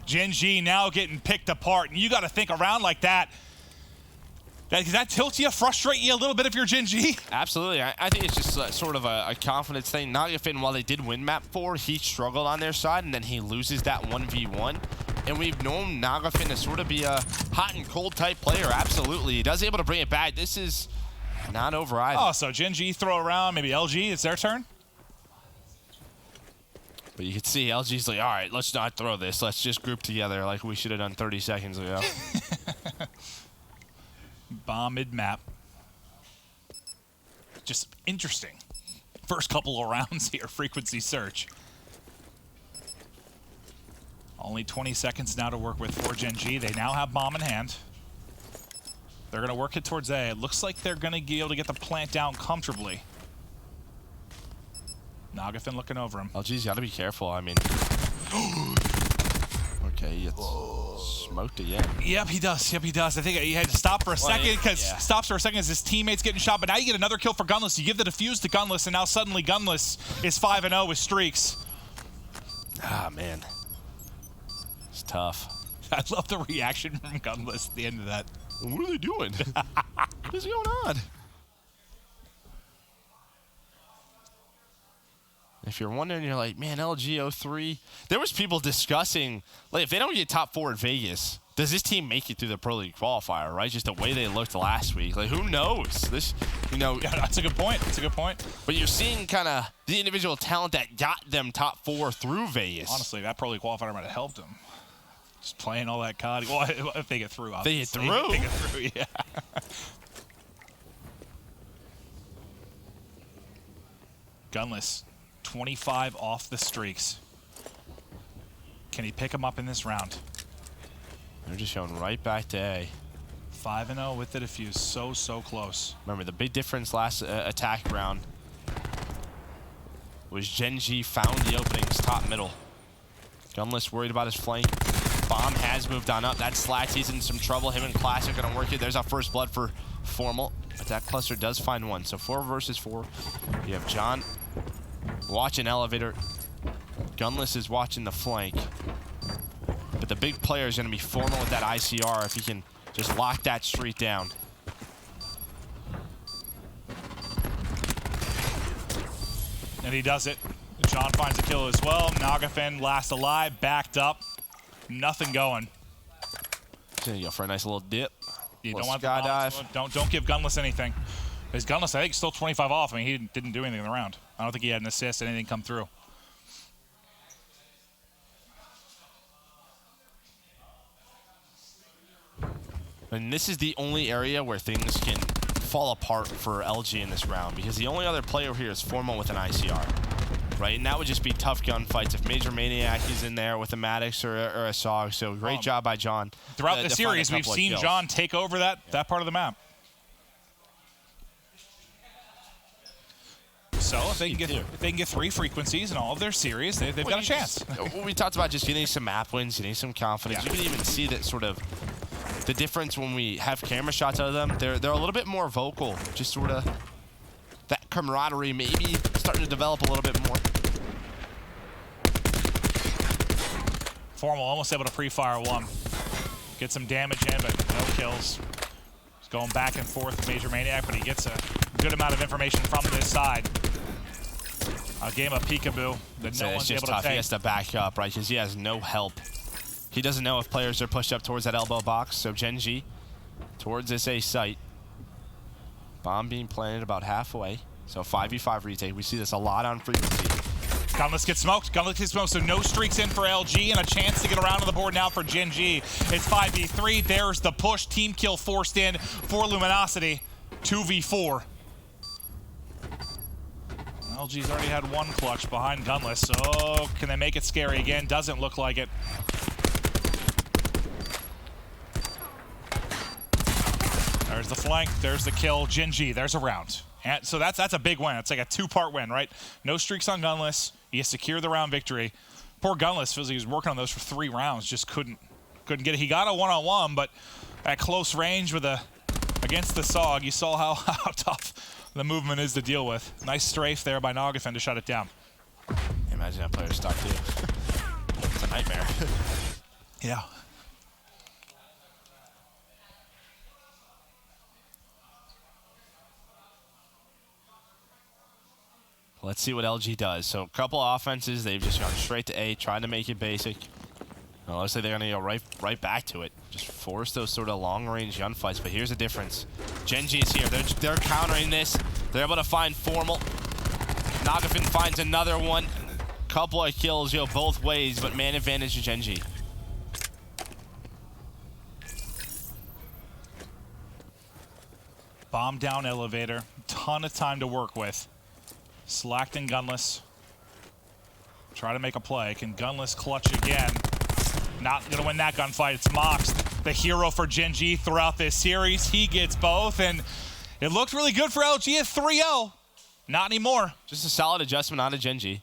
Gen.G now getting picked apart. And you got to think around like that. Does that tilt you, frustrate you a little bit if you're Gen.G? Absolutely. I think it's just sort of a confidence thing. Nagafin, while they did win map 4, he struggled on their side, and then he loses that 1v1. And we've known Nagafin to sort of be a hot and cold type player. Absolutely. He does able to bring it back. This is not over either. Oh, so Gen.G throw around, maybe LG, it's their turn? But you can see LG's like, all right, let's not throw this. Let's just group together like we should have done 30 seconds ago. Bomb mid-map. Just interesting. First couple of rounds here, frequency search. Only 20 seconds now to work with for Gen.G. They now have bomb in hand. They're going to work it towards A. It looks like they're going to be able to get the plant down comfortably. Nagafin looking over him. LG's got to be careful. I mean, okay, it's smoked again. Yep, he does. Yep, he does. I think he had to stop for a second because stops for a second as his teammate's getting shot. But now you get another kill for Gunless. You give the defuse to Gunless, and now suddenly Gunless is 5-0 with streaks. Ah, man. It's tough. I love the reaction from Gunless at the end of that. What are they doing? What is going on? If you're wondering, you're like, man, LG03. There was people discussing, like, if they don't get top 4 at Vegas, does this team make it through the Pro League qualifier, right? Just the way they looked last week. Like, who knows? This, you know. Yeah, that's a good point. That's a good point. But you're seeing kind of the individual talent that got them top 4 through Vegas. Honestly, that Pro League qualifier might have helped them. Just playing all that COD. Well, if they get through, obviously. They get through, yeah. Gunless, 25 off the streaks. Can he pick him up in this round? They're just showing right back to A. 5-0 with the defuse. So close. Remember, the big difference last attack round was Gen.G found the openings top middle. Gunless worried about his flank. Bomb has moved on up. That Slats, he's in some trouble. Him and Clash are going to work it. There's our first blood for Formal. Attack cluster does find one. So 4 versus 4. You have John watching elevator. Gunless is watching the flank. But the big player is going to be Formal with that ICR if he can just lock that street down. And he does it. John finds a kill as well. Nagafin last alive, backed up. Nothing going. There you go for a nice little dip. You don't want skydive. Don't give Gunless anything. His Gunless, I think, still 25 off. I mean, he didn't do anything in the round. I don't think he had an assist, anything come through. And this is the only area where things can fall apart for LG in this round, because the only other player here is Formal with an ICR. Right, and that would just be tough gunfights if Major Maniac is in there with a Maddox or a SOG. So great job by John. Throughout the series, we've seen John take over that part of the map. So if they can get 3 frequencies in all of their series, they've got a chance. We talked about just getting some map wins, getting some confidence. You can even see that sort of the difference when we have camera shots out of them. They're a little bit more vocal, just sort of that camaraderie maybe starting to develop a little bit more. Formal almost able to pre-fire 1. Get some damage in, but no kills. He's going back and forth with Major Maniac, but he gets a good amount of information from this side. A game of peekaboo that no one's able to take. He has to back up, right, because he has no help. He doesn't know if players are pushed up towards that elbow box, so Gen.G towards this A site. Bomb being planted about halfway, so 5v5 retake. We see this a lot on frequency. Gunless gets smoked. Gunless gets smoked, so no streaks in for LG, and a chance to get around on the board now for Gen.G. It's 5v3. There's the push. Team kill forced in for Luminosity. 2v4. LG's already had 1 clutch behind Gunless, so can they make it scary again? Doesn't look like it. There's the flank, there's the kill. Gen.G, there's a round. And so that's a big win. It's like a 2-part win, right? No streaks on Gunless. You secure the round victory. Poor Gunless feels like he was working on those for 3 rounds, just couldn't get it. He got a one-on-one, but at close range with against the SOG, you saw how tough the movement is to deal with. Nice strafe there by Nagafin to shut it down. Imagine that player stuck too. It's a nightmare. Yeah. Let's see what LG does. So a couple offenses, they've just gone straight to A, trying to make it basic. Well, looks like they're going to go right back to it. Just force those sort of long-range gunfights. But here's the difference. Gen.G is here. They're countering this. They're able to find Formal. Nagafin finds another one. Couple of kills, both ways, but man advantage to Gen.G. Bomb down elevator. Ton of time to work with. Slacked and Gunless. Try to make a play. Can Gunless clutch again? Not gonna win that gunfight. It's Mox, the hero for Gen.G throughout this series. He gets both, and it looked really good for LG at 3-0. Not anymore. Just a solid adjustment out of Gen.G.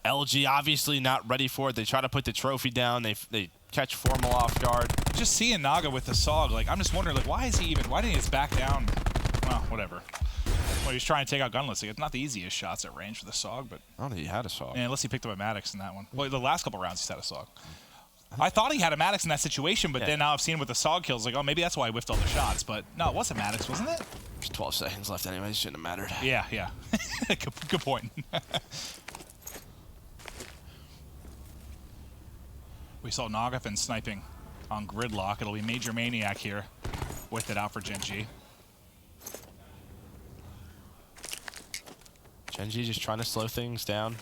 LG obviously not ready for it. They try to put the trophy down. They catch Formal off guard. Just seeing Naga with the SOG, like, I'm just wondering, like, why didn't he just back down? Well, whatever. Well, he's trying to take out Gunless. Like, it's not the easiest shots at range for the SOG, but... I don't think he had a SOG. Yeah, unless he picked up a Maddox in that one. Well, the last couple rounds he's had a SOG. I thought he had a Maddox in that situation, but then now I've seen him with the SOG kills. Like, oh, maybe that's why he whiffed all the shots. But no, it was a Maddox, wasn't it? There's 12 seconds left anyway. It shouldn't have mattered. Yeah, yeah. Good point. We saw Nagafin sniping on Gridlock. It'll be Major Maniac here with it out for Gen.G. Gen.G just trying to slow things down.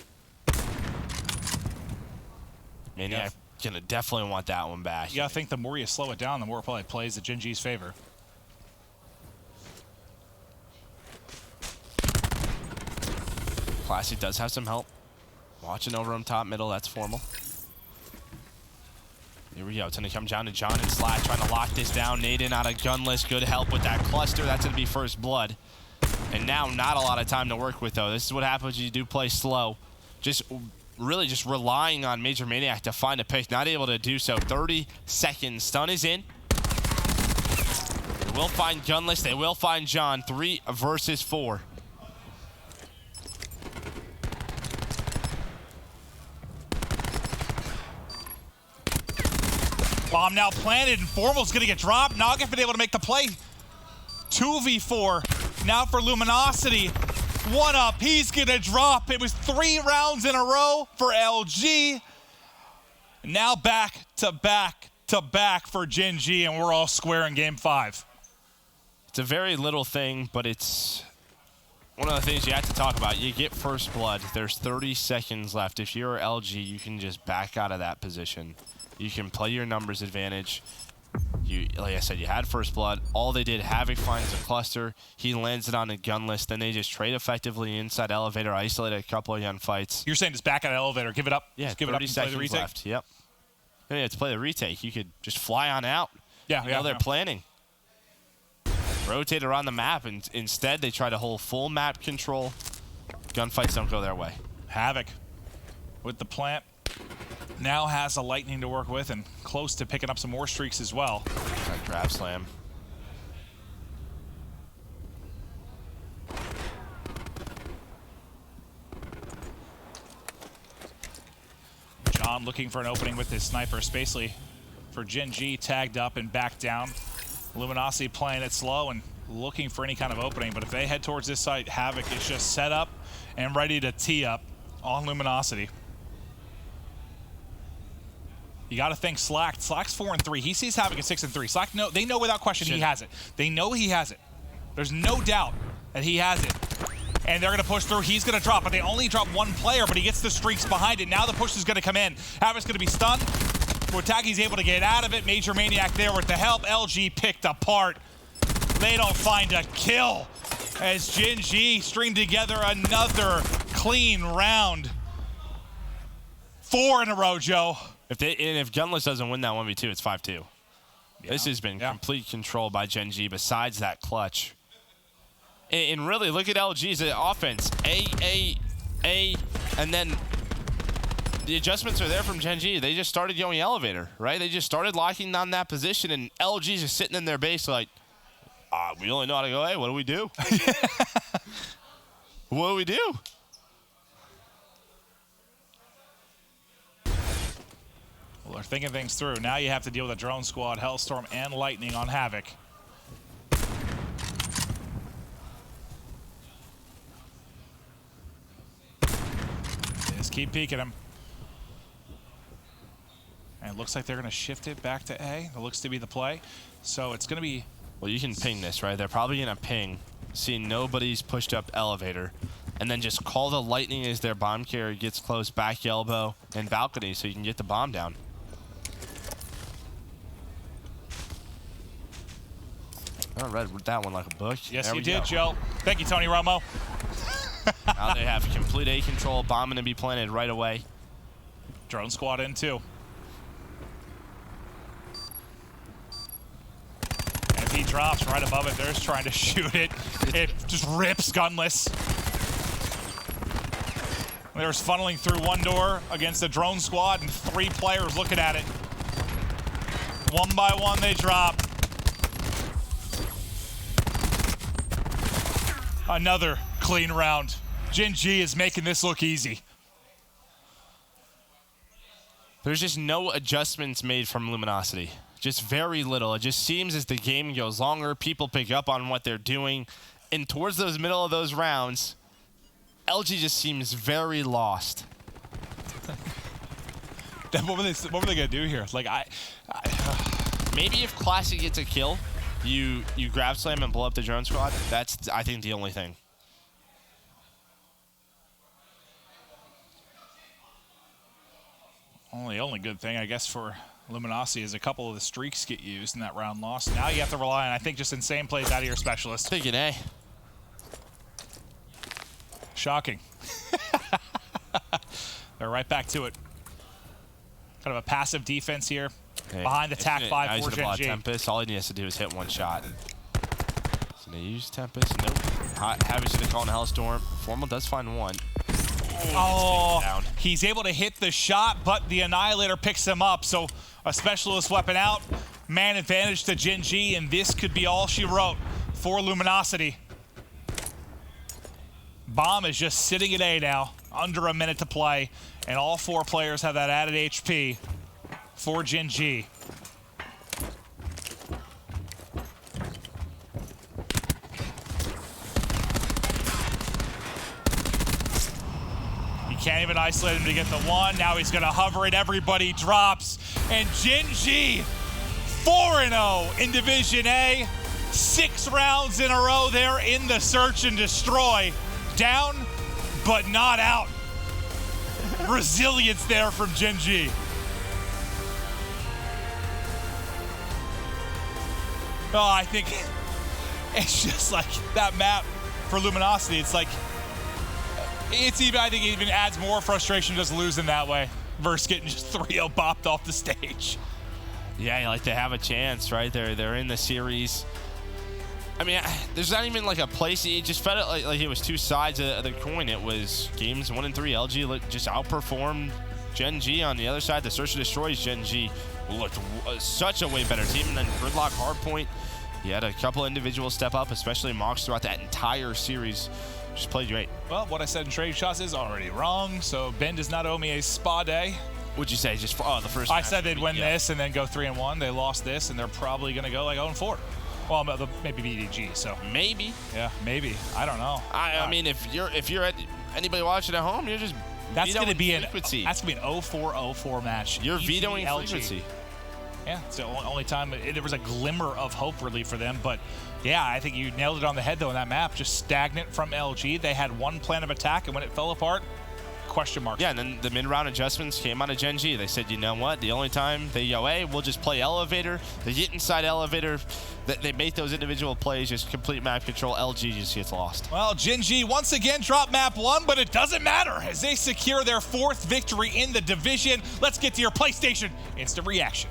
Maniac gonna definitely want that one back. You gotta think the more you slow it down, the more it probably plays to Gen.G's favor. Classic does have some help. Watching over him top middle, that's Formal. Here we go. It's going to come down to John and Slack trying to lock this down. Naden out of Gunless. Good help with that cluster. That's going to be first blood. And now not a lot of time to work with, though. This is what happens when you do play slow. Just really just relying on Major Maniac to find a pick. Not able to do so. 30 seconds. Stun is in. They will find Gunless. They will find John. 3 versus 4. Bomb now planted, and Formal's gonna get dropped. Nagaf been able to make the play. 2v4 now for Luminosity. 1 up, he's gonna drop. It was 3 rounds in a row for LG. Now back to back to back for Gen.G, and we're all square in game 5. It's a very little thing, but it's one of the things you have to talk about. You get first blood. There's 30 seconds left. If you're LG, you can just back out of that position. You can play your numbers advantage. Like I said, you had first blood. All they did, Havoc finds a cluster. He lands it on a Gunless. Then they just trade effectively inside elevator, isolate a couple of gunfights. You're saying just back out of elevator, give it up? Yeah, just give it up and play the retake? left. Yep. Yeah, to play the retake, you could just fly on out. Yeah, you know, they're planning. Rotate around the map, and instead they try to hold full map control. Gunfights don't go their way. Havoc with the plant. Now has a Lightning to work with and close to picking up some more streaks as well. That grab slam. John looking for an opening with his sniper. Spacely for Gen.G tagged up and back down. Luminosity playing it slow and looking for any kind of opening, but if they head towards this site, Havoc is just set up and ready to tee up on Luminosity. You got to think Slack. Slack's 4 and 3. He sees Havoc at 6 and 3. Slack, they know without question he has it. They know he has it. There's no doubt that he has it. And they're going to push through. He's going to drop, but they only drop 1 player, but he gets the streaks behind it. Now the push is going to come in. Havoc's going to be stunned. Wotaki's able to get out of it. Major Maniac there with the help. LG picked apart. They don't find a kill as Gen.G string together another clean round. 4 in a row, Joe. If Gunless doesn't win that 1v2, it's 5-2. Yeah. This has been complete control by Gen.G besides that clutch. And really, look at LG's offense. A, and then the adjustments are there from Gen.G. They just started going elevator, right? They just started locking down that position, and LG's just sitting in their base like, we only know how to go, hey, what do we do? What do we do? Well, they're thinking things through. Now you have to deal with a drone squad, Hellstorm, and Lightning on Havoc. Just keep peeking him. And it looks like they're going to shift it back to A. It looks to be the play. So it's going to be... Well, you can ping this, right? They're probably going to ping, see nobody's pushed up elevator, and then just call the Lightning as their bomb carrier gets close, back elbow, and balcony so you can get the bomb down. I read that one like a book. Yes, you did, Joe. Thank you, Tony Romo. Now they have complete A control, bombing to be planted right away. Drone squad in too. And if he drops right above it, there's trying to shoot it. It just rips gunless. There's funneling through one door against the drone squad and 3 players looking at it. One by one they drop. Another clean round. Gen.G is making this look easy. There's just no adjustments made from Luminosity. Just very little. It just seems as the game goes longer, people pick up on what they're doing. And towards those middle of those rounds, LG just seems very lost. What were they gonna do here? Like maybe if Classic gets a kill, you grab slam and blow up the drone squad. That's, I think, the only thing. Only good thing, I guess, for Luminosity is a couple of the streaks get used in that round lost. Now you have to rely on, I think, just insane plays out of your specialist. Thinking A. Shocking. They're right back to it. Kind of a passive defense here. Hey, behind the TAC 5 for Gen.G. Tempest. All he needs to do is hit one shot. So they use Tempest. Nope. Havage to call in Hellstorm. Formal does find one. Oh, he's able to hit the shot, but the Annihilator picks him up. So a specialist weapon out. Man advantage to Gen.G, and this could be all she wrote for Luminosity. Bomb is just sitting at A now, under a minute to play, and all 4 players have that added HP for Gen.G. He can't even isolate him to get the one. Now he's gonna hover it, everybody drops, and Gen.G 4-0 in Division A. 6 rounds in a row there in the search and destroy. Down, but not out. Resilience there from Gen.G. Oh, I think it's just like that map for Luminosity. It's like, it's even, I think it even adds more frustration just losing that way versus getting just 3-0 bopped off the stage. Yeah, like they have a chance, right? They're in the series. I mean, there's not even like a place. It just felt like it was 2 sides of the coin. It was games 1 and 3. LG just outperformed Gen.G. On the other side, the search and destroys Gen.G. looked such a way better team. And then Gridlock Hardpoint, he had a couple individuals step up, especially Mox throughout that entire series. Just played great. Well, what I said in trade shots is already wrong. So Ben does not owe me a spa day. What'd you say? Just the first. I said they'd win this and then go 3-1. They lost this, and they're probably gonna go like 0-4. Well, maybe BDG. So maybe. Yeah, maybe. I don't know. I mean, if you're at anybody watching at home, you're just that's gonna be an 0-4-0-4 match. You're vetoing frequency. Yeah, it's the only time there was a glimmer of hope really for them. But yeah, I think you nailed it on the head though in that map. Just stagnant from LG. They had one plan of attack, and when it fell apart, question mark. Yeah, and then the mid-round adjustments came out of Gen.G. They said, you know what? The only time they go, hey, we'll just play elevator. They get inside elevator. They make those individual plays, just complete map control. LG just gets lost. Well, Gen.G once again dropped map 1, but it doesn't matter as they secure their 4th victory in the division. Let's get to your PlayStation instant reaction.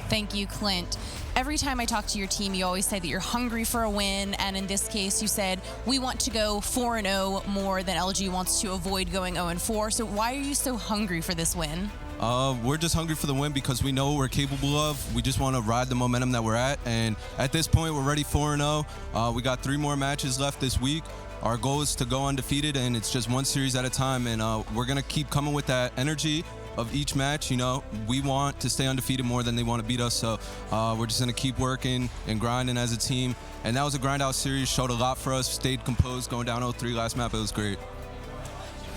Thank you, Clint. Every time I talk to your team, you always say that you're hungry for a win, and in this case, you said, we want to go 4-0 more than LG wants to avoid going 0-4. So why are you so hungry for this win? We're just hungry for the win because we know what we're capable of. We just want to ride the momentum that we're at, and at this point, we're ready 4-0. We got 3 more matches left this week. Our goal is to go undefeated, and it's just 1 series at a time, and we're going to keep coming with that energy of each match. You know, we want to stay undefeated more than they want to beat us, so we're just going to keep working and grinding as a team. And that was a grind out series, showed a lot for us, stayed composed, going down 0-3 last map. It was great.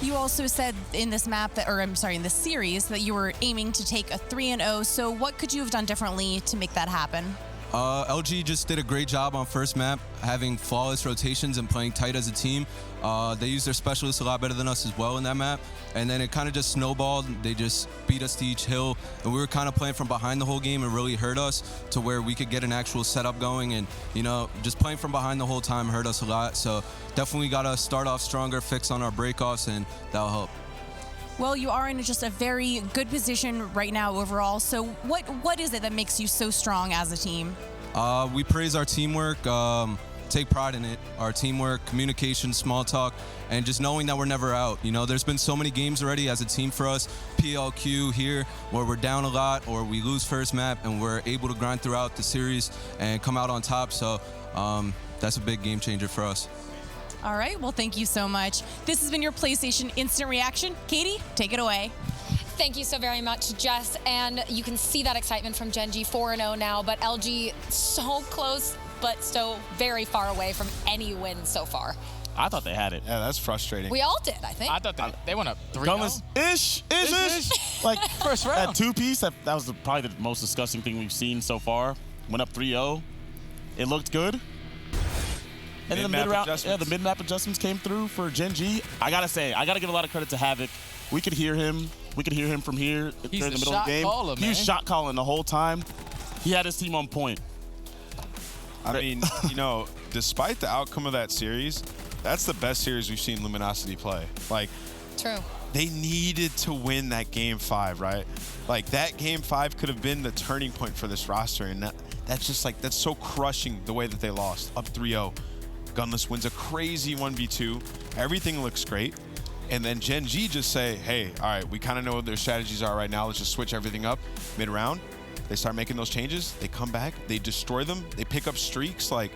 You also said in this map that, or I'm sorry, in this series, that you were aiming to take a 3-0. So what could you have done differently to make that happen? LG just did a great job on first map, having flawless rotations and playing tight as a team. They used their specialists a lot better than us as well in that map. And then it kind of just snowballed. They just beat us to each hill. And we were kind of playing from behind the whole game and really hurt us to where we could get an actual setup going. And, you know, just playing from behind the whole time hurt us a lot. So definitely got to start off stronger, fix on our breakoffs, and that'll help. Well, you are in just a very good position right now overall. So what is it that makes you so strong as a team? We praise our teamwork, take pride in it. Our teamwork, communication, small talk, and just knowing that we're never out. You know, there's been so many games already as a team for us, PLQ here, where we're down a lot or we lose first map and we're able to grind throughout the series and come out on top. So that's a big game changer for us. All right, well, thank you so much. This has been your PlayStation Instant Reaction. Katie, take it away. Thank you so very much, Jess. And you can see that excitement from Gen.G 4-0 now, but LG so close, but so very far away from any win so far. I thought they had it. Yeah, that's frustrating. We all did, I think. I thought they went up 3-0. Ish. Like, first round. That two-piece, that was probably the most disgusting thing we've seen so far. Went up 3-0. It looked good. And then the mid-map adjustments came through for Gen.G. I gotta say, I gotta give a lot of credit to Havoc. We could hear him. We could hear him from here during the middle of the game. Caller, he was shot calling the whole time. He had his team on point. I mean, you know, despite the outcome of that series, that's the best series we've seen Luminosity play. Like, true. They needed to win that game 5, right? Like, that game 5 could have been the turning point for this roster, and that's just like, that's so crushing the way that they lost. Up 3-0. Gunless wins a crazy 1v2. Everything looks great. And then Gen.G just say, hey, all right, we kind of know what their strategies are right now. Let's just switch everything up mid-round. They start making those changes. They come back. They destroy them. They pick up streaks. Like,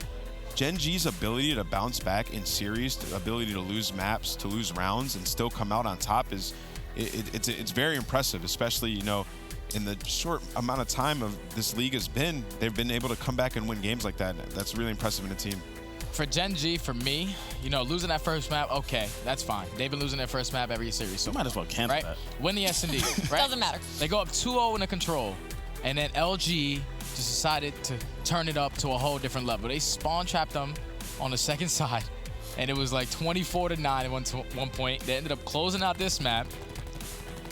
Gen.G's ability to bounce back in series, the ability to lose maps, to lose rounds, and still come out on top is it's very impressive, especially, you know, in the short amount of time of this league has been, they've been able to come back and win games like that. That's really impressive in a team. For Gen.G, for me, you know, losing that first map, okay, that's fine. They've been losing their first map every series. So might as well cancel right? that. Win the S&D, right? Doesn't matter. They go up 2-0 in the control, and then LG just decided to turn it up to a whole different level. They spawn trapped them on the second side, and it was like 24-9 at one point. They ended up closing out this map.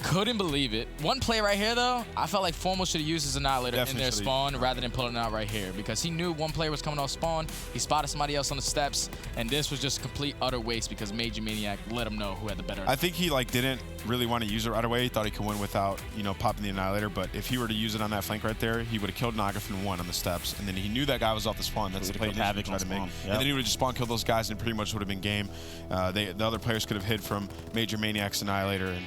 Couldn't believe it. One play right here, though, I felt like Formal should have used his Annihilator in their spawn rather than pulling it out right here, because he knew one player was coming off spawn. He spotted somebody else on the steps, and this was just complete utter waste because Major Maniac let him know who had the better. I think he like didn't really want to use it right away. He thought he could win without, you know, popping the Annihilator, but if he were to use it on that flank right there, he would have killed Nograph and won on the steps, and then he knew that guy was off the spawn. That's the play he tried to make. Yep. And then he would have just spawn killed those guys, and pretty much would have been game. The other players could have hid from Major Maniac's Annihilator, and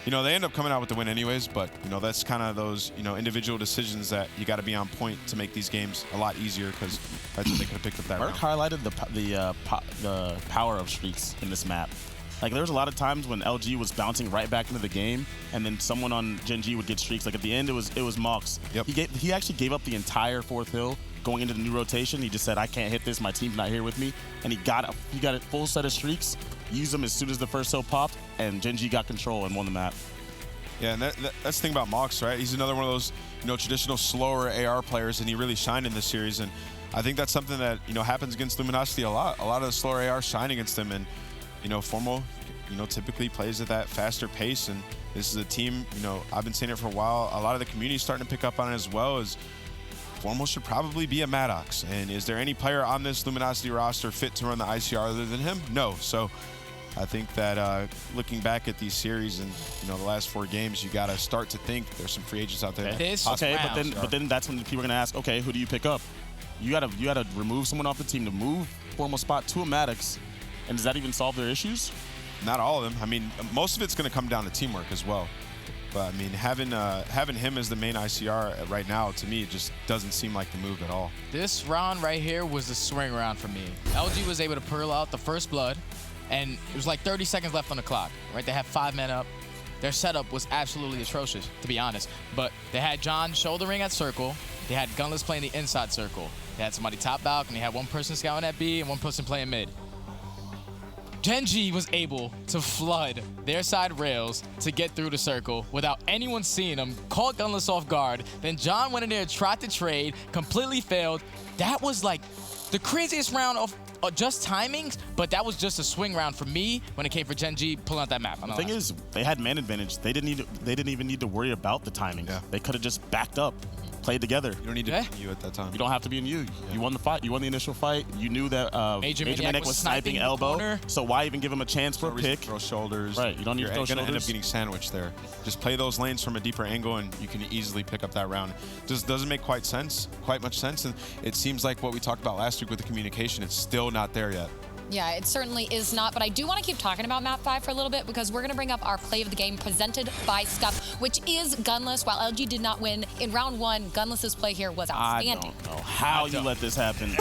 you know, they end up coming out with the win anyways, but, you know, that's kind of those, you know, individual decisions that you got to be on point to make these games a lot easier, because that's what they could have picked up that Merc round. highlighted the power of streaks in this map. Like, there was a lot of times when LG was bouncing right back into the game, and then someone on Gen.G would get streaks. Like, at the end, it was Mox. Yep. He actually gave up the entire fourth hill going into the new rotation. He just said, I can't hit this. My team's not here with me. And he got a full set of streaks, used them as soon as the first hill popped, and Gen.G got control and won the map. Yeah, and that's the thing about Mox, right? He's another one of those, you know, traditional slower AR players, and he really shined in this series. And I think that's something that, you know, happens against Luminosity a lot. A lot of the slower AR shine against them, and, you know, Formal, you know, typically plays at that faster pace. And this is a team, you know, I've been saying it for a while. A lot of the community's starting to pick up on it as well. As Formal should probably be a Maddox. And is there any player on this Luminosity roster fit to run the ICR other than him? No. So I think that looking back at these series and, you know, the last 4 games, you got to start to think there's some free agents out there. But then that's when people are going to ask, okay, who do you pick up? You got to remove someone off the team to move Formal spot to a Maddox, and does that even solve their issues? Not all of them. I mean, most of it's going to come down to teamwork as well. But I mean, having him as the main ICR right now, to me, it just doesn't seem like the move at all. This round right here was the swing round for me. LG was able to pearl out the first blood, and it was like 30 seconds left on the clock, right? They had 5 men up. Their setup was absolutely atrocious, to be honest. But they had John shouldering at circle. They had Gunless playing the inside circle. They had somebody top balcony. They had one person scouting at B and one person playing mid. Gen.G was able to flood their side rails to get through the circle without anyone seeing them, caught Gunless off guard. Then John went in there, tried to trade, completely failed. That was like the craziest round of just timings, but that was just a swing round for me when it came for Gen.G pulling out that map. The thing is, they had man advantage. They didn't even need to worry about the timing. Yeah. They could have just backed up. played together. You don't need to be in you at that time. You don't have to be in you. You won the fight. You won the initial fight. You knew that Major Maniac was sniping elbow. So why even give him a chance for a pick? Throw shoulders. Right. You don't need to throw shoulders. You're going to end up getting sandwiched there. Just play those lanes from a deeper angle, and you can easily pick up that round. Just doesn't make quite much sense. And it seems like what we talked about last week with the communication, it's still not there yet. Yeah, it certainly is not, but I do want to keep talking about Map 5 for a little bit because we're going to bring up our play of the game presented by Scuff, which is Gunless. While LG did not win in round 1, Gunless's play here was outstanding. I don't know how you let this happen.